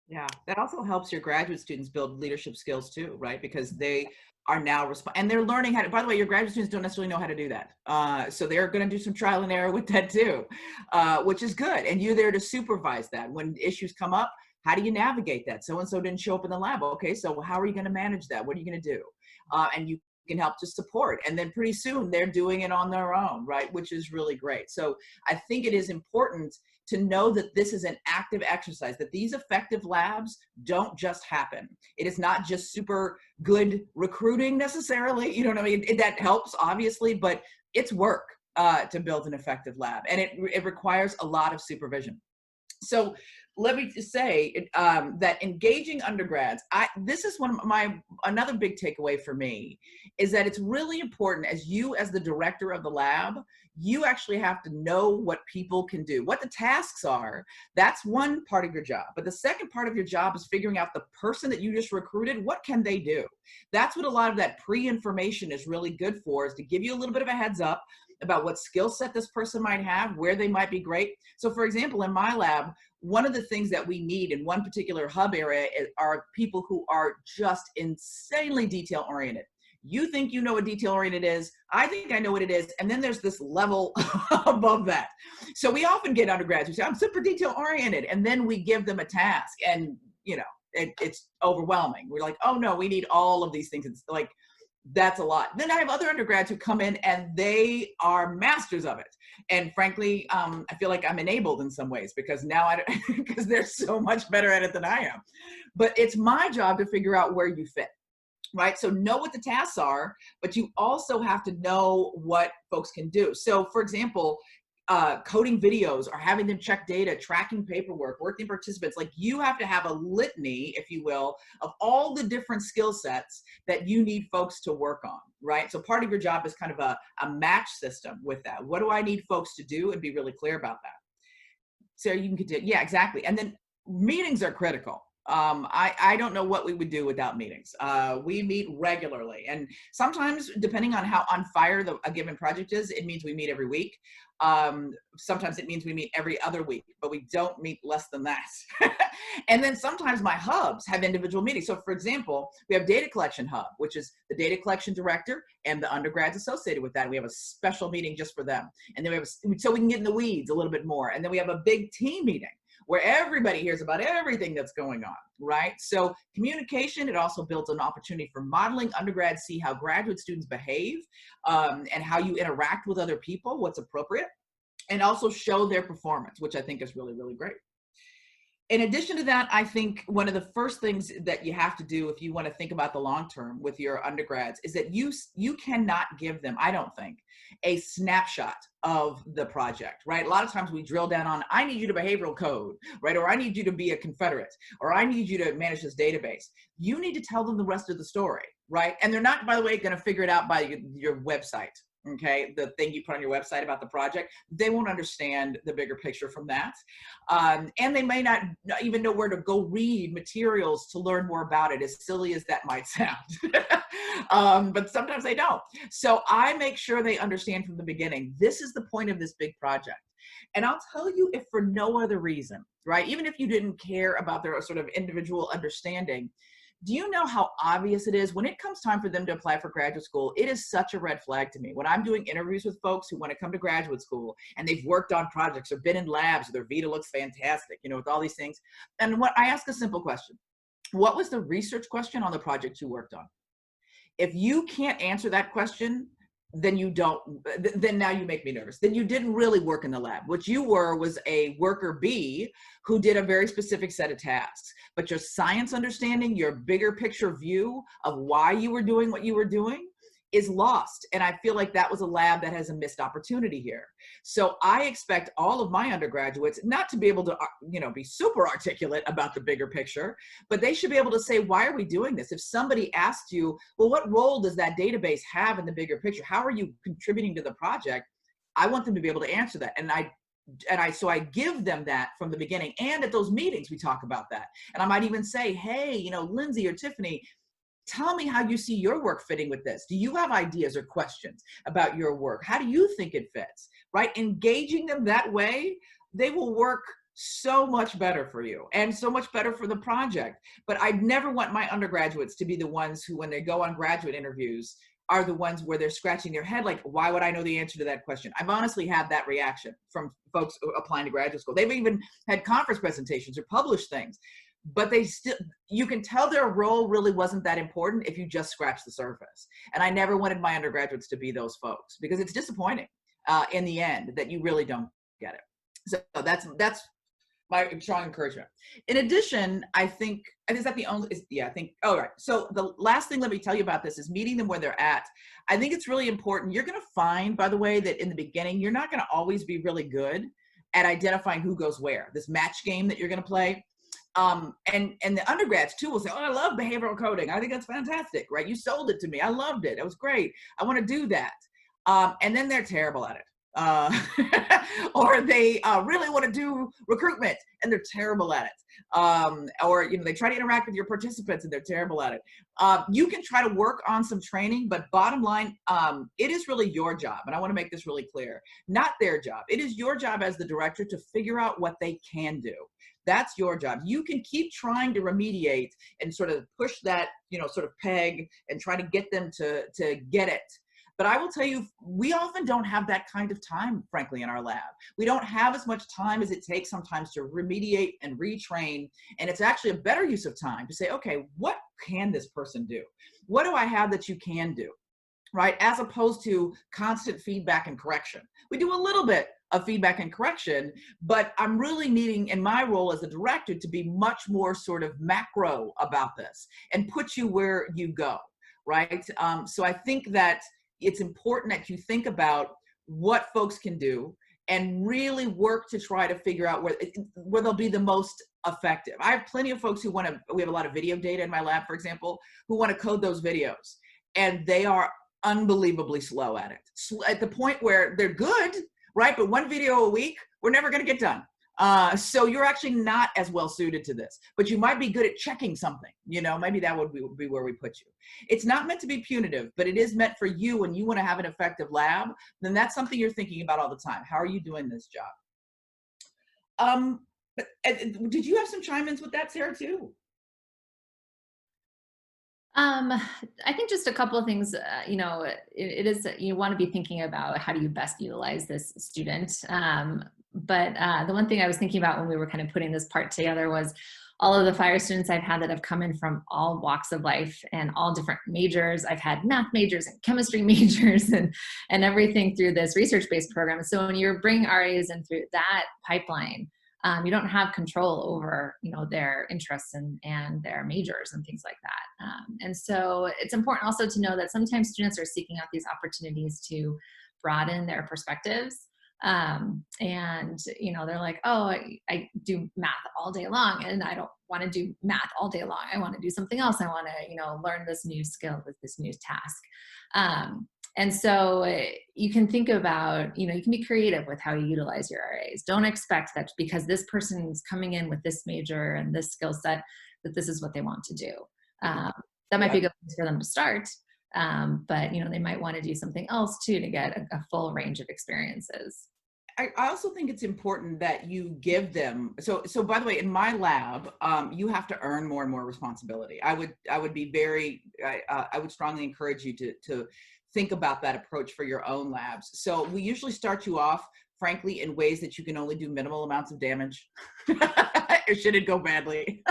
Speaker 2: Yeah, that also helps your graduate students build leadership skills too, right? Because they are now and they're learning how to, by the way, your graduate students don't necessarily know how to do that. So they're going to do some trial and error with that too, which is good. And you're there to supervise that. When issues come up, how do you navigate that? So-and-so didn't show up in the lab. Okay, so how are you going to manage that? What are you going to do? And you can help to support. And then pretty soon they're doing it on their own, right? Which is really great. So I think it is important to know that this is an active exercise, that these effective labs don't just happen. It is not just super good recruiting necessarily, you know what I mean? That helps obviously, but it's work to build an effective lab, and it requires a lot of supervision. So let me just say that engaging undergrads, this is another big takeaway for me, is that it's really important as the director of the lab, you actually have to know what people can do, what the tasks are. That's one part of your job. But the second part of your job is figuring out the person that you just recruited, what can they do? That's what a lot of that pre-information is really good for, is to give you a little bit of a heads up about what skill set this person might have, where they might be great. So for example, in my lab, one of the things that we need in one particular hub area are people who are just insanely detail oriented. You think you know what detail oriented is, I think I know what it is, and then there's this level above that. So we often get undergrads who say, I'm super detail oriented, and then we give them a task, and it's overwhelming. We're like, oh no, we need all of these things. It's like, that's a lot. Then I have other undergrads who come in and they are masters of it. And frankly, I feel like I'm enabled in some ways because now because they're so much better at it than I am. But it's my job to figure out where you fit, right? So know what the tasks are, but you also have to know what folks can do. So for example, coding videos or having them check data, tracking paperwork, working participants, like you have to have a litany, if you will, of all the different skill sets that you need folks to work on, right? So part of your job is kind of a match system with that. What do I need folks to do, and be really clear about that. So you can continue. Yeah, exactly. And then meetings are critical. I don't know what we would do without meetings. We meet regularly, and sometimes depending on how on fire a given project is, it means we meet every week. Sometimes it means we meet every other week, but we don't meet less than that. And then sometimes my hubs have individual meetings. So for example, we have data collection hub, which is the data collection director and the undergrads associated with that. We have a special meeting just for them. And then so we can get in the weeds a little bit more. And then we have a big team meeting where everybody hears about everything that's going on, right? So communication, it also builds an opportunity for modeling. Undergrads see how graduate students behave and how you interact with other people, what's appropriate, and also show their performance, which I think is really, really great. In addition to that, I think one of the first things that you have to do if you want to think about the long term with your undergrads is that you cannot give them, I don't think, a snapshot of the project, right? A lot of times we drill down on, I need you to behavioral code, right? Or I need you to be a Confederate, or I need you to manage this database. You need to tell them the rest of the story, right? And they're not, by the way, going to figure it out by your website, okay, the thing you put on your website about the project, they won't understand the bigger picture from that. And they may not even know where to go read materials to learn more about it, as silly as that might sound. But sometimes they don't. So I make sure they understand from the beginning, this is the point of this big project. And I'll tell you, if for no other reason, right? Even if you didn't care about their sort of individual understanding, do you know how obvious it is when it comes time for them to apply for graduate school? It is such a red flag to me. When I'm doing interviews with folks who want to come to graduate school and they've worked on projects or been in labs, or their Vita looks fantastic, you know, with all these things. And what I ask a simple question: what was the research question on the project you worked on? If you can't answer that question, then you don't, then now you make me nervous. Then you didn't really work in the lab. What you were was a worker bee who did a very specific set of tasks. But your science understanding, your bigger picture view of why you were doing what you were doing is lost. And I feel like that was a lab that has a missed opportunity here. So I expect all of my undergraduates not to be able to, you know, be super articulate about the bigger picture, but they should be able to say, why are we doing this? If somebody asked you, well, what role does that database have in the bigger picture? How are you contributing to the project? I want them to be able to answer that. So I give them that from the beginning. And at those meetings, we talk about that. And I might even say, hey, you know, Lindsay or Tiffany, tell me how you see your work fitting with this. Do you have ideas or questions about your work? How do you think it fits, right? Engaging them that way, they will work so much better for you and so much better for the project. But I never want my undergraduates to be the ones who, when they go on graduate interviews, are the ones where they're scratching their head like, why would I know the answer to that question? I've honestly had that reaction from folks applying to graduate school. They've even had conference presentations or published things, but they still, you can tell their role really wasn't that important if you just scratch the surface. And I never wanted my undergraduates to be those folks, because it's disappointing in the end that you really don't get it. So that's my strong encouragement. In addition, I think, and is that the only, yeah, I think, all right. So the last thing, let me tell you about this, is meeting them where they're at. I think it's really important. You're going to find, by the way, that in the beginning, you're not going to always be really good at identifying who goes where. This match game that you're going to play. And the undergrads too will say, oh, I love behavioral coding. I think that's fantastic, right? You sold it to me. I loved it. It was great. I want to do that. And then they're terrible at it. Or they really want to do recruitment and they're terrible at it. Or, you know, they try to interact with your participants and they're terrible at it. You can try to work on some training, but bottom line, it is really your job. And I want to make this really clear, not their job. It is your job as the director to figure out what they can do. That's your job. You can keep trying to remediate and sort of push that, you know, sort of peg and try to get them to get it. But I will tell you, we often don't have that kind of time, frankly, in our lab. We don't have as much time as it takes sometimes to remediate and retrain. And it's actually a better use of time to say, okay, what can this person do? What do I have that you can do? Right? As opposed to constant feedback and correction. We do a little bit of feedback and correction, but I'm really needing, in my role as a director, to be much more sort of macro about this and put you where you go, right? So I think that it's important that you think about what folks can do and really work to try to figure out where they'll be the most effective. I have plenty of folks who want to, we have a lot of video data in my lab, for example, who want to code those videos, and they are unbelievably slow at it. At the point where they're good, right? But one video a week, we're never going to get done. So you're actually not as well suited to this, but you might be good at checking something, you know, maybe that would be where we put you. It's not meant to be punitive, but it is meant for you when you want to have an effective lab, then that's something you're thinking about all the time. How are you doing this job? Did you have some chime-ins with that, Sarah, too?
Speaker 1: I think just a couple of things, you know, it is, you want to be thinking about how do you best utilize this student. But the one thing I was thinking about when we were kind of putting this part together was all of the fire students I've had that have come in from all walks of life and all different majors. I've had math majors and chemistry majors and everything through this research-based program. So when you bring RAs in through that pipeline, you don't have control over, you know, their interests and their majors and things like that. And so it's important also to know that sometimes students are seeking out these opportunities to broaden their perspectives. And, you know, they're like, oh, I do math all day long and I don't want to do math all day long. I want to do something else. I want to, you know, learn this new skill with this new task. And so you can think about, you can be creative with how you utilize your RAs. Don't expect that because this person is coming in with this major and this skill set, that this is what they want to do. That might be a good place for them to start. But they might want to do something else too to get a full range of experiences.
Speaker 2: I also think it's important that you give them, so by the way, in my lab, you have to earn more and more responsibility. I would be very, I would strongly encourage you to think about that approach for your own labs. So we usually start you off, frankly, in ways that you can only do minimal amounts of damage. Or should it go badly?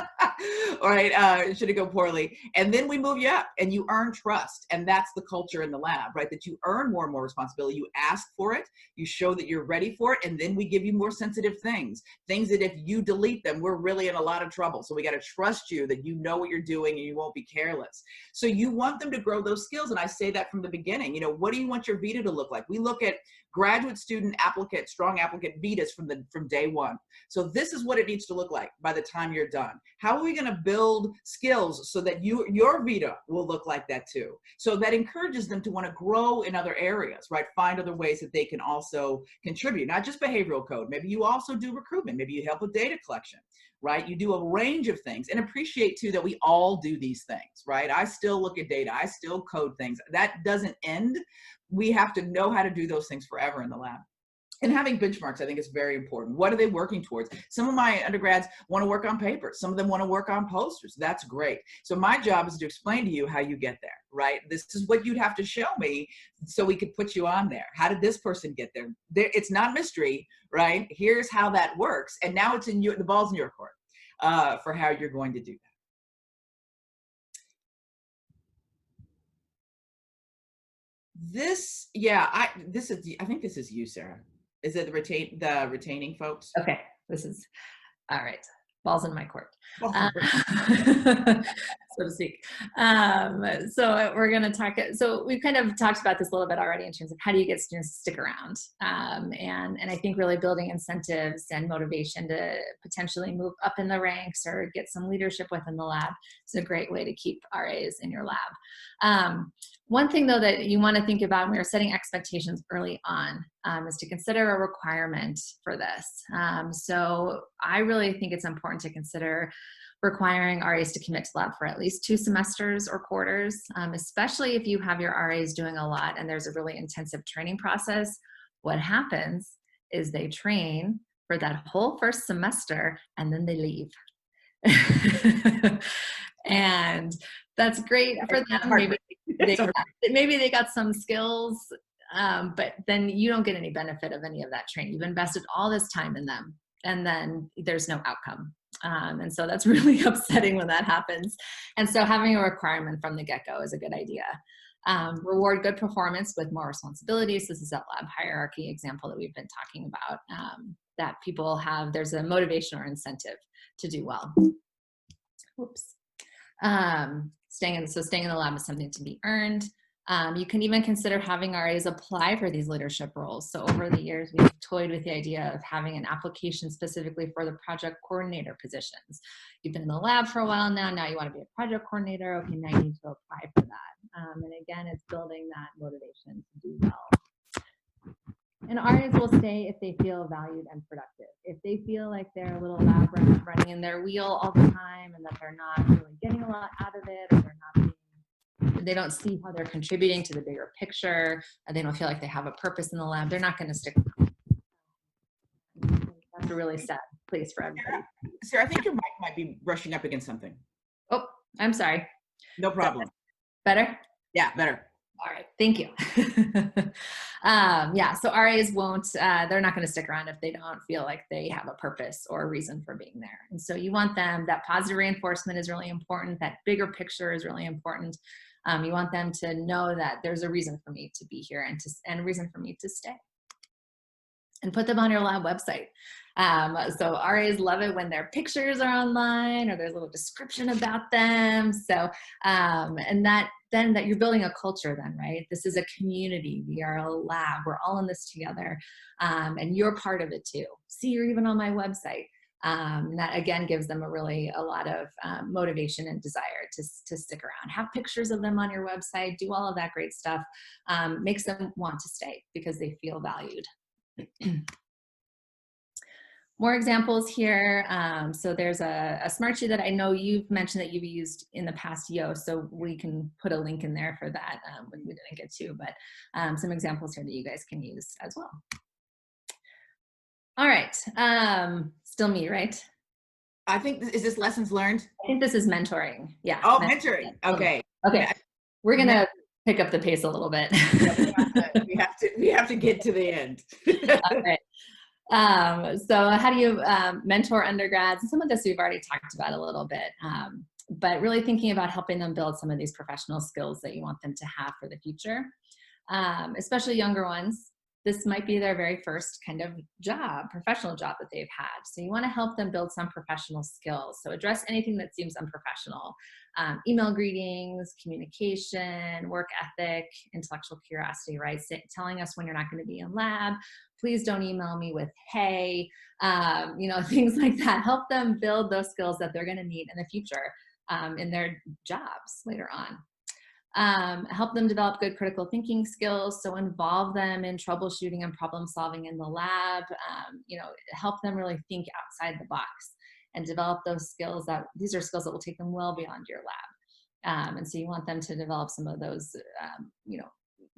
Speaker 2: All right, should it go poorly? And then we move you up and you earn trust. And that's the culture in the lab, right? That you earn more and more responsibility. You ask for it, you show that you're ready for it, and then we give you more sensitive things that if you delete them, we're really in a lot of trouble. So we got to trust you that you know what you're doing and you won't be careless. So you want them to grow those skills. And I say that from the beginning. What do you want your vita to look like? We look at graduate student applicant, strong applicant vitas from day one. So this is what it needs to look like by the time you're done. How are we going to build skills so that your vita will look like that too? So that encourages them to want to grow in other areas, right? Find other ways that they can also contribute, not just behavioral code. Maybe you also do recruitment. Maybe you help with data collection, right? You do a range of things, and appreciate too that we all do these things, right? I still look at data. I still code things. That doesn't end. We have to know how to do those things forever in the lab. And having benchmarks, I think, is very important. What are they working towards? Some of my undergrads want to work on papers. Some of them want to work on posters. That's great. So my job is to explain to you how you get there, right? This is what you'd have to show me so we could put you on there. How did this person get there? It's not mystery, right? Here's how that works. And now it's in the ball's in your court for how you're going to do that. I think this is you, Sarah. Is it the retaining folks?
Speaker 1: Okay, this is, all right, balls in my court, so to speak. So we're going to talk, so we've kind of talked about this a little bit already in terms of how do you get students to stick around. And I think really building incentives and motivation to potentially move up in the ranks or get some leadership within the lab is a great way to keep RAs in your lab. One thing though that you want to think about when we're setting expectations early on is to consider a requirement for this. So I really think it's important to consider requiring RAs to commit to lab for at least 2 semesters or quarters, especially if you have your RAs doing a lot and there's a really intensive training process. What happens is they train for that whole first semester and then they leave. And that's great for them. Maybe they got some skills, but then you don't get any benefit of any of that training. You've invested all this time in them and then there's no outcome. And so that's really upsetting when that happens. And so having a requirement from the get-go is a good idea. Reward good performance with more responsibilities. This is that lab hierarchy example that we've been talking about, that people have, there's a motivation or incentive to do well. Whoops. Staying in the lab is something to be earned. You can even consider having RAs apply for these leadership roles. So over the years, we've toyed with the idea of having an application specifically for the project coordinator positions. You've been in the lab for a while now you want to be a project coordinator. Okay, now you need to apply for that. And again, it's building that motivation to do well. And RAs will stay if they feel valued and productive. If they feel like they're a little lab rat running in their wheel all the time and that they're not really getting a lot out of it, or they don't see how they're contributing to the bigger picture, and they don't feel like they have a purpose in the lab, they're not going to stick around. That's a really sad place for everybody.
Speaker 2: Sarah, I think your mic might be brushing up against something.
Speaker 1: Oh, I'm sorry.
Speaker 2: No problem.
Speaker 1: Better?
Speaker 2: Yeah, better.
Speaker 1: All right, thank you. Yeah, so RAs won't, they're not going to stick around if they don't feel like they have a purpose or a reason for being there. And so you want them, that positive reinforcement is really important, that bigger picture is really important. You want them to know that there's a reason for me to be here and a reason for me to stay. And put them on your lab website. So RAs love it when their pictures are online or there's a little description about them. So, and that you're building a culture then, right? This is a community. We are a lab. We're all in this together. And you're part of it too. See, you're even on my website. That again gives them a lot of motivation and desire to stick around. Have pictures of them on your website, do all of that great stuff. Makes them want to stay because they feel valued. More examples here. So there's a Smartsheet that I know you've mentioned that you've used in the past, Yo, so we can put a link in there for that when we didn't get to, but some examples here that you guys can use as well. All right, still me, right?
Speaker 2: I think, is this lessons learned?
Speaker 1: I think this is mentoring, yeah.
Speaker 2: Oh, mentoring, okay.
Speaker 1: Okay, we're gonna pick up the pace a little bit.
Speaker 2: Yeah, we have to get to the end.
Speaker 1: All right. So how do you mentor undergrads? And some of this we've already talked about a little bit, but really thinking about helping them build some of these professional skills that you want them to have for the future, especially younger ones. This might be their very first kind of professional job that they've had. So you want to help them build some professional skills. So address anything that seems unprofessional. Email greetings, communication, work ethic, intellectual curiosity, right? Telling us when you're not going to be in lab. Please don't email me with, hey, things like that. Help them build those skills that they're going to need in the future in their jobs later on. Help them develop good critical thinking skills. So involve them in troubleshooting and problem solving in the lab. Help them really think outside the box and develop those skills these are skills that will take them well beyond your lab. And so you want them to develop some of those,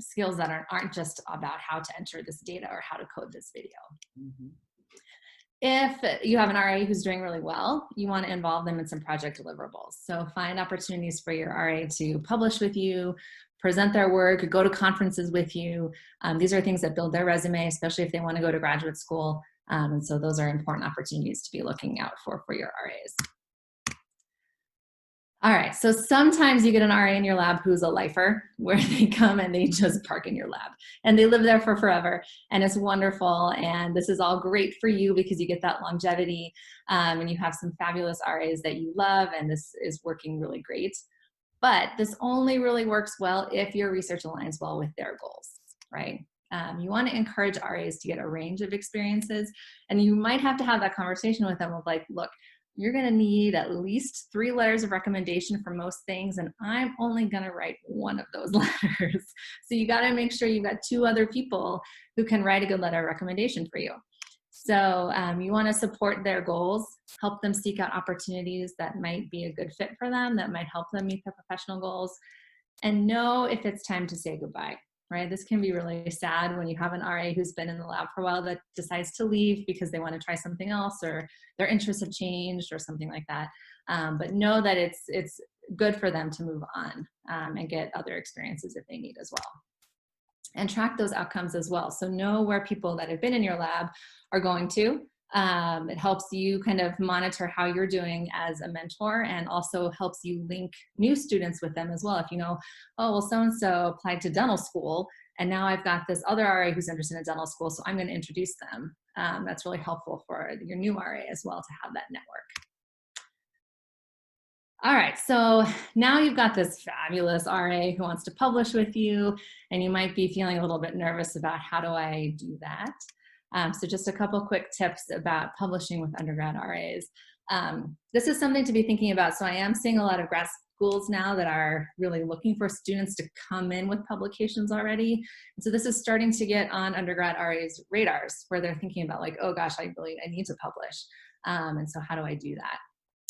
Speaker 1: skills that aren't just about how to enter this data or how to code this video.
Speaker 2: Mm-hmm.
Speaker 1: If you have an RA who's doing really well, you want to involve them in some project deliverables. So find opportunities for your RA to publish with you, present their work, go to conferences with you. These are things that build their resume, especially if they want to go to graduate school. And so those are important opportunities to be looking out for your RAs. All right, so sometimes you get an RA in your lab who's a lifer, where they come and they just park in your lab and they live there for forever, and it's wonderful, and this is all great for you because you get that longevity, and you have some fabulous RAs that you love, and this is working really great. But this only really works well if your research aligns well with their goals, right? You want to encourage RAs to get a range of experiences, and you might have to have that conversation with them of like, look, you're going to need at least 3 letters of recommendation for most things, and I'm only going to write 1 of those letters. So you got to make sure you've got 2 other people who can write a good letter of recommendation for you. So you want to support their goals, help them seek out opportunities that might be a good fit for them, that might help them meet their professional goals, and know if it's time to say goodbye. Right? This can be really sad when you have an RA who's been in the lab for a while that decides to leave because they want to try something else or their interests have changed or something like that. But know that it's good for them to move on and get other experiences if they need as well. And track those outcomes as well. So know where people that have been in your lab are going to. It helps you kind of monitor how you're doing as a mentor, and also helps you link new students with them as well. If you know, oh, well, so-and-so applied to dental school, and now I've got this other RA who's interested in dental school, so I'm going to introduce them. That's really helpful for your new RA as well to have that network. All right, so now you've got this fabulous RA who wants to publish with you, and you might be feeling a little bit nervous about how do I do that? So just a couple quick tips about publishing with undergrad RAs. This is something to be thinking about. So I am seeing a lot of grad schools now that are really looking for students to come in with publications already. And so this is starting to get on undergrad RAs' radars, where they're thinking about like, oh gosh, I need to publish. And so how do I do that?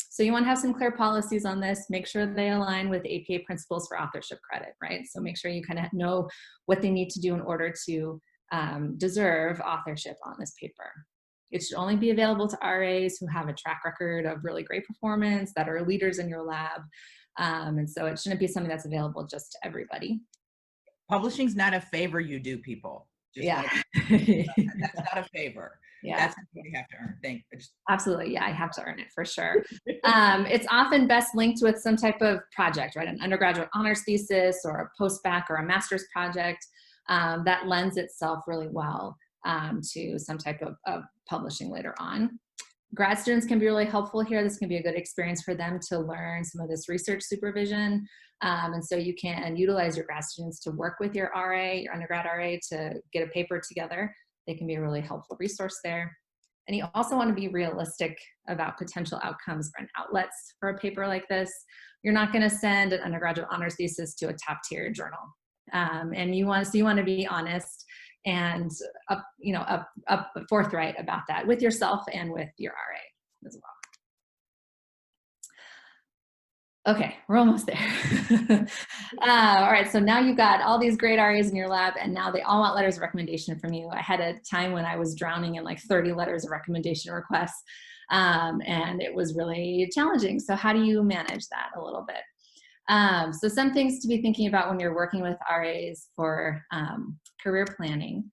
Speaker 1: So you want to have some clear policies on this. Make sure they align with APA principles for authorship credit, right? So make sure you kind of know what they need to do in order to deserve authorship on this paper. It should only be available to RAs who have a track record of really great performance, that are leaders in your lab. And so it shouldn't be something that's available just to everybody.
Speaker 2: Publishing's not a favor you do, people. Just
Speaker 1: yeah.
Speaker 2: That's not a favor.
Speaker 1: Yeah.
Speaker 2: That's what you have to earn.
Speaker 1: Absolutely. Yeah, I have to earn it for sure. It's often best linked with some type of project, right? An undergraduate honors thesis or a post-bac or a master's project that lends itself really well to some type of publishing later on. Grad students can be really helpful here. This can be a good experience for them to learn some of this research supervision. And so you can utilize your grad students to work with your RA, your undergrad RA, to get a paper together. They can be a really helpful resource there. And you also want to be realistic about potential outcomes and outlets for a paper like this. You're not going to send an undergraduate honors thesis to a top tier journal. And you want to be honest and forthright about that with yourself and with your RA as well. Okay, we're almost there. All right, so now you've got all these great RAs in your lab, and now they all want letters of recommendation from you. I had a time when I was drowning in like 30 letters of recommendation requests, and it was really challenging. So how do you manage that a little bit? So some things to be thinking about when you're working with RAs for career planning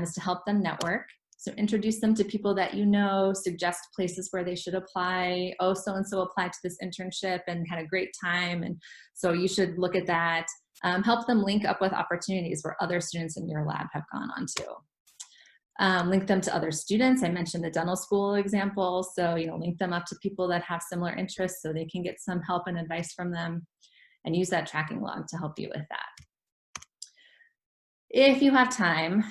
Speaker 1: is to help them network. So introduce them to people that you know, suggest places where they should apply. Oh, so-and-so applied to this internship and had a great time, and so you should look at that. Help them link up with opportunities where other students in your lab have gone on to. Link them to other students. I mentioned the dental school example, so link them up to people that have similar interests so they can get some help and advice from them, and use that tracking log to help you with that. If you have time,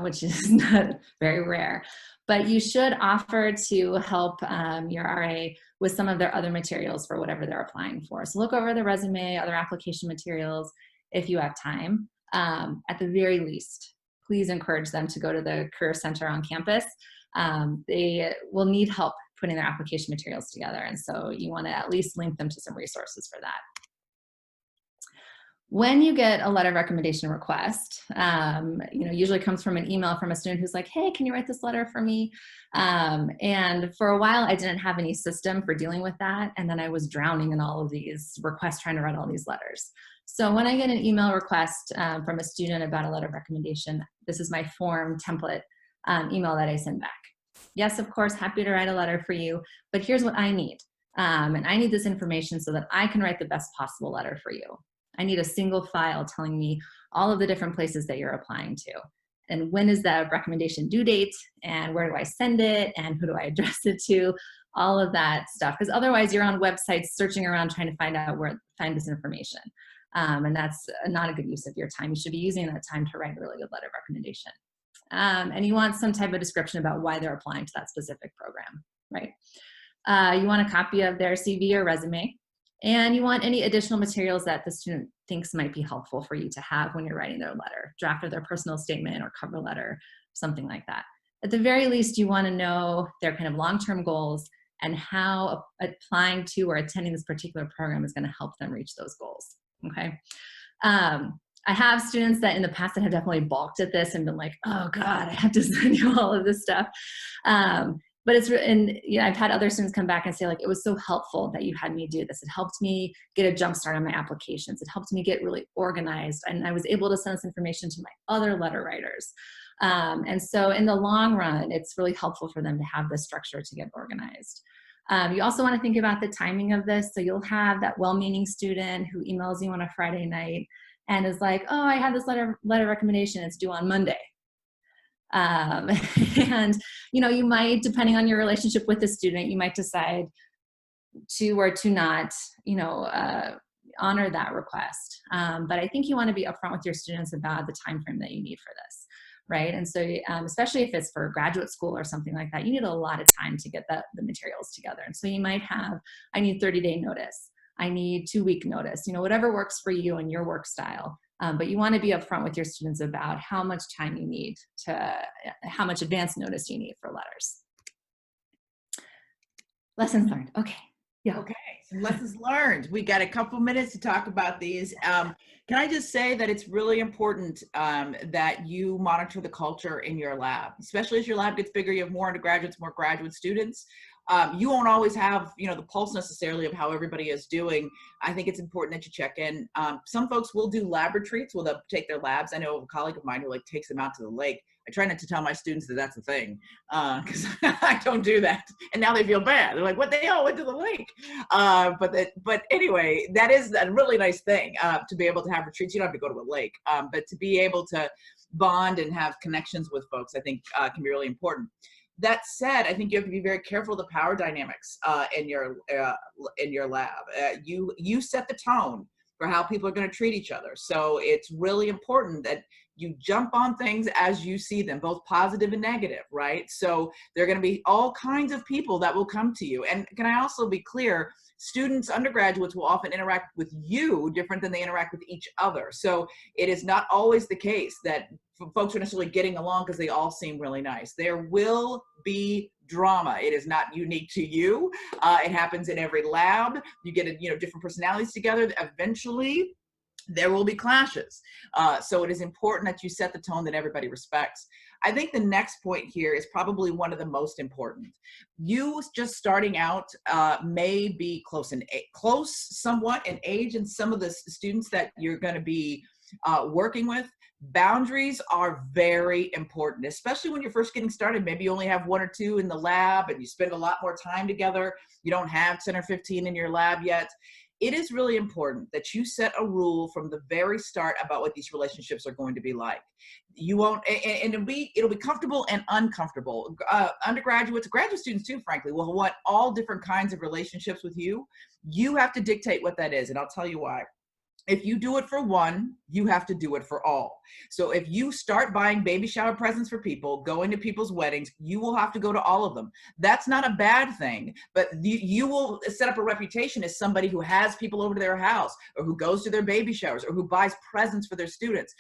Speaker 1: which is not very rare, but you should offer to help your RA with some of their other materials for whatever they're applying for. So look over the resume, other application materials if you have time. At the very least, please encourage them to go to the Career Center on campus. They will need help putting their application materials together, and so you want to at least link them to some resources for that. When you get a letter of recommendation request, usually comes from an email from a student who's like, hey, can you write this letter for me? And for a while, I didn't have any system for dealing with that. And then I was drowning in all of these requests trying to write all these letters. So when I get an email request from a student about a letter of recommendation, this is my form template email that I send back. Yes, of course, happy to write a letter for you, but here's what I need. And I need this information so that I can write the best possible letter for you. I need a single file telling me all of the different places that you're applying to. And when is the recommendation due date? And where do I send it? And who do I address it to? All of that stuff. Because otherwise you're on websites searching around trying to find out where to find this information. And that's not a good use of your time. You should be using that time to write a really good letter of recommendation. And you want some type of description about why they're applying to that specific program, right? You want a copy of their CV or resume. And you want any additional materials that the student thinks might be helpful for you to have when you're writing their letter, draft of their personal statement or cover letter, something like that. At the very least, you want to know their kind of long-term goals and how applying to or attending this particular program is going to help them reach those goals, okay? I have students that in the past that have definitely balked at this and been like, oh God, I have to send you all of this stuff. But I've had other students come back and say, like, it was so helpful that you had me do this. It helped me get a jump start on my applications. It helped me get really organized. And I was able to send this information to my other letter writers. And so in the long run, it's really helpful for them to have this structure to get organized. You also want to think about the timing of this. So you'll have that well-meaning student who emails you on a Friday night and is like, oh, I have this letter recommendation. It's due on Monday. And you might, depending on your relationship with the student, you might decide to or to not honor that request, but I think you want to be upfront with your students about the time frame that you need for this, right? And so especially if it's for graduate school or something like that, you need a lot of time to get the materials together. And so you might have, I need 30-day notice, I need 2-week notice, whatever works for you and your work style. But you want to be upfront with your students about how much time you need how much advance notice you need for letters. Lessons learned. Okay. Yeah.
Speaker 2: Okay. Some lessons learned. We got a couple minutes to talk about these. Can I just say that it's really important that you monitor the culture in your lab, especially as your lab gets bigger, you have more undergraduates, more graduate students. You won't always have, the pulse necessarily of how everybody is doing. I think it's important that you check in. Some folks will do lab retreats where they'll take their labs. I know a colleague of mine who takes them out to the lake. I try not to tell my students that that's a thing because I don't do that. And now they feel bad. They're like, what, they all went to the lake. But anyway, that is a really nice thing to be able to have retreats. You don't have to go to a lake, but to be able to bond and have connections with folks, I think can be really important. That said, I think you have to be very careful of the power dynamics in your lab. You set the tone for how people are going to treat each other. So it's really important that You jump on things as you see them, both positive and negative, right? So there are going to be all kinds of people that will come to you. And can I also be clear, students, undergraduates will often interact with you different than they interact with each other. So it is not always the case that folks are necessarily getting along because they all seem really nice. There will be drama. It is not unique to you. It happens in every lab. You get different personalities together. Eventually, there will be clashes. So it is important that you set the tone that everybody respects. I think the next point here is probably one of the most important. You just starting out may be close somewhat in age, and some of the students that you're going to be working with. Boundaries are very important, especially when you're first getting started. Maybe you only have 1 or 2 in the lab and you spend a lot more time together. You don't have 10 or 15 in your lab yet. It is really important that you set a rule from the very start about what these relationships are going to be like. You won't, and it'll be comfortable and uncomfortable. Undergraduates, graduate students too, frankly, will want all different kinds of relationships with you. You have to dictate what that is, and I'll tell you why. If you do it for one, you have to do it for all. So if you start buying baby shower presents for people, going to people's weddings, you will have to go to all of them. That's not a bad thing, but you will set up a reputation as somebody who has people over to their house, or who goes to their baby showers, or who buys presents for their students.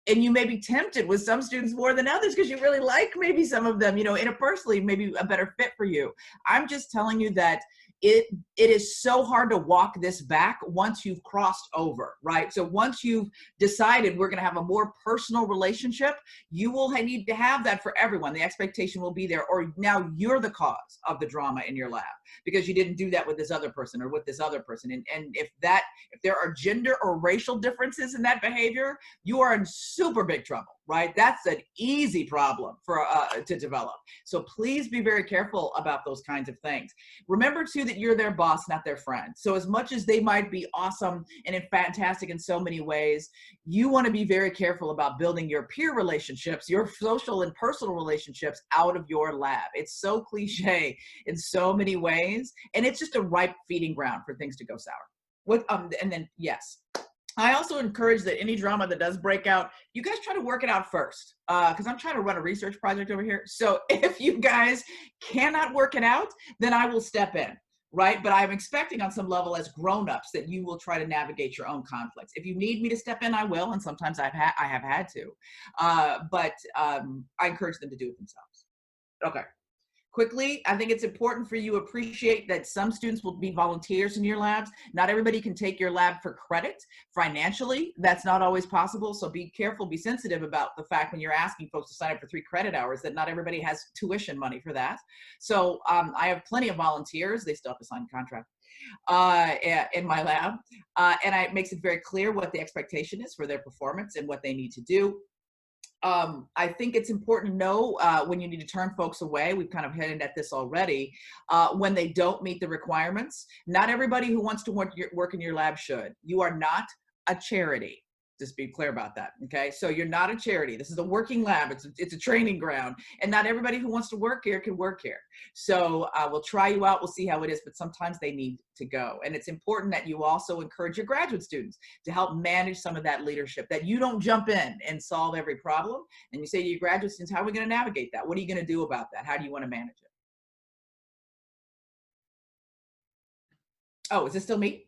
Speaker 2: And you may be tempted with some students more than others because you really like maybe some of them, interpersonally, maybe a better fit for you. I'm just telling you that it is so hard to walk this back once you've crossed over, right? So once you've decided we're going to have a more personal relationship, you will need to have that for everyone. The expectation will be there, or now you're the cause of the drama in your lab because you didn't do that with this other person or with this other person. And if there are gender or racial differences in that behavior, you are in super big trouble, right? That's an easy problem to develop. So please be very careful about those kinds of things. Remember too that you're their boss, not their friend. So as much as they might be awesome and fantastic in so many ways, you want to be very careful about building your peer relationships, your social and personal relationships out of your lab. It's so cliche in so many ways, and it's just a ripe feeding ground for things to go sour. And then yes, I also encourage that any drama that does break out, you guys try to work it out first, because I'm trying to run a research project over here. So if you guys cannot work it out, then I will step in, right? But I'm expecting on some level as grown-ups that you will try to navigate your own conflicts. If you need me to step in, I will, and sometimes I have had to. But I encourage them to do it themselves. Okay. Quickly, I think it's important for you to appreciate that some students will be volunteers in your labs. Not everybody can take your lab for credit. Financially, that's not always possible. So be careful, be sensitive about the fact when you're asking folks to sign up for 3 credit hours that not everybody has tuition money for that. So I have plenty of volunteers. They still have to sign a contract in my lab. And it makes it very clear what the expectation is for their performance and what they need to do. I think it's important to know when you need to turn folks away. We've kind of hinted at this already. When they don't meet the requirements. Not everybody who wants to work in your lab should. You are not a charity. Just be clear about that, okay? So you're not a charity. This is a working lab. It's a training ground, and not everybody who wants to work here can work here. So we'll try you out. We'll see how it is, but sometimes they need to go. And it's important that you also encourage your graduate students to help manage some of that leadership, that you don't jump in and solve every problem. And you say to your graduate students, how are we going to navigate that? What are you going to do about that? How do you want to manage it? Oh, is this still me?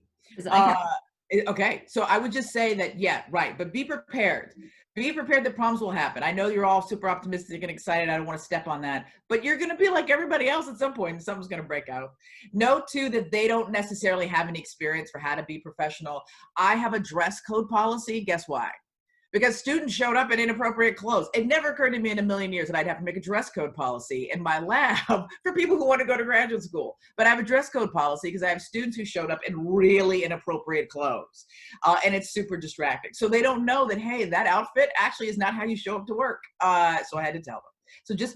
Speaker 2: Okay, so I would just say that, yeah, right, but be prepared. Be prepared that problems will happen. I know you're all super optimistic and excited. I don't want to step on that, but you're going to be like everybody else at some point, and something's going to break out. Note too that they don't necessarily have any experience for how to be professional. I have a dress code policy. Guess why? Because students showed up in inappropriate clothes. It never occurred to me in a million years that I'd have to make a dress code policy in my lab for people who want to go to graduate school. But I have a dress code policy because I have students who showed up in really inappropriate clothes. And it's super distracting. So they don't know that, hey, that outfit actually is not how you show up to work. So I had to tell them. So just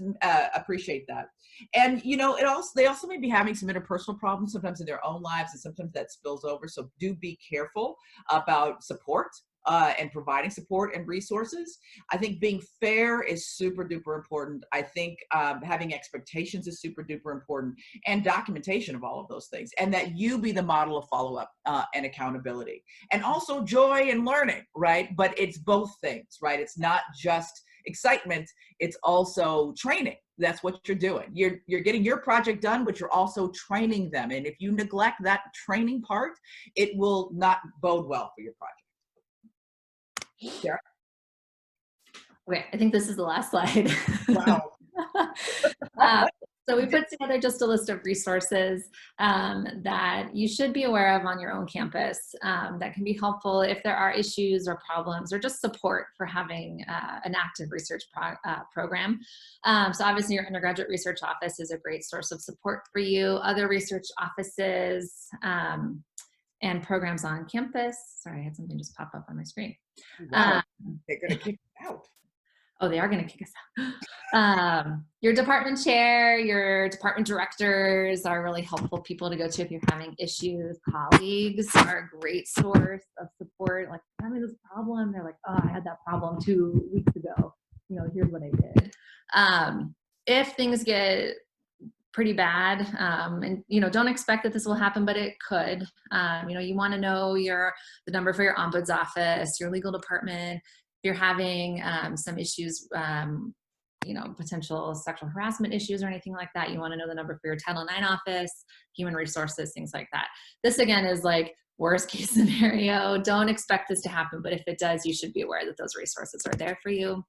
Speaker 2: appreciate that. And they also may be having some interpersonal problems sometimes in their own lives, and sometimes that spills over. So do be careful about support. and providing support and resources. I think being fair is super duper important. I think having expectations is super duper important, and documentation of all of those things, and that you be the model of follow-up and accountability, and also joy and learning, right? But it's both things, right? It's not just excitement, it's also training. That's what you're doing. You're getting your project done, but you're also training them. And if you neglect that training part, it will not bode well for your project. Sarah?
Speaker 1: Okay, I think this is the last slide.
Speaker 2: Wow.
Speaker 1: So we put together just a list of resources that you should be aware of on your own campus that can be helpful if there are issues or problems or just support for having an active research program. So obviously your undergraduate research office is a great source of support for you. Other research offices and programs on campus. Sorry, I had something just pop up on my screen.
Speaker 2: Wow. They're going to kick us out.
Speaker 1: Oh, they are going to kick us out. Your department chair, your department directors are really helpful people to go to if you're having issues. Colleagues are a great source of support. Like, I'm having this problem. They're like, oh, I had that problem 2 weeks ago. You know, here's what I did. If things get pretty bad, and you know, don't expect that this will happen, but it could. You know, you want to know the number for your ombuds office, your legal department. If you're having some issues, you know, potential sexual harassment issues or anything like that, you want to know the number for your Title IX office, human resources, things like that. This again is like worst case scenario. Don't expect this to happen, but if it does, you should be aware that those resources are there for you.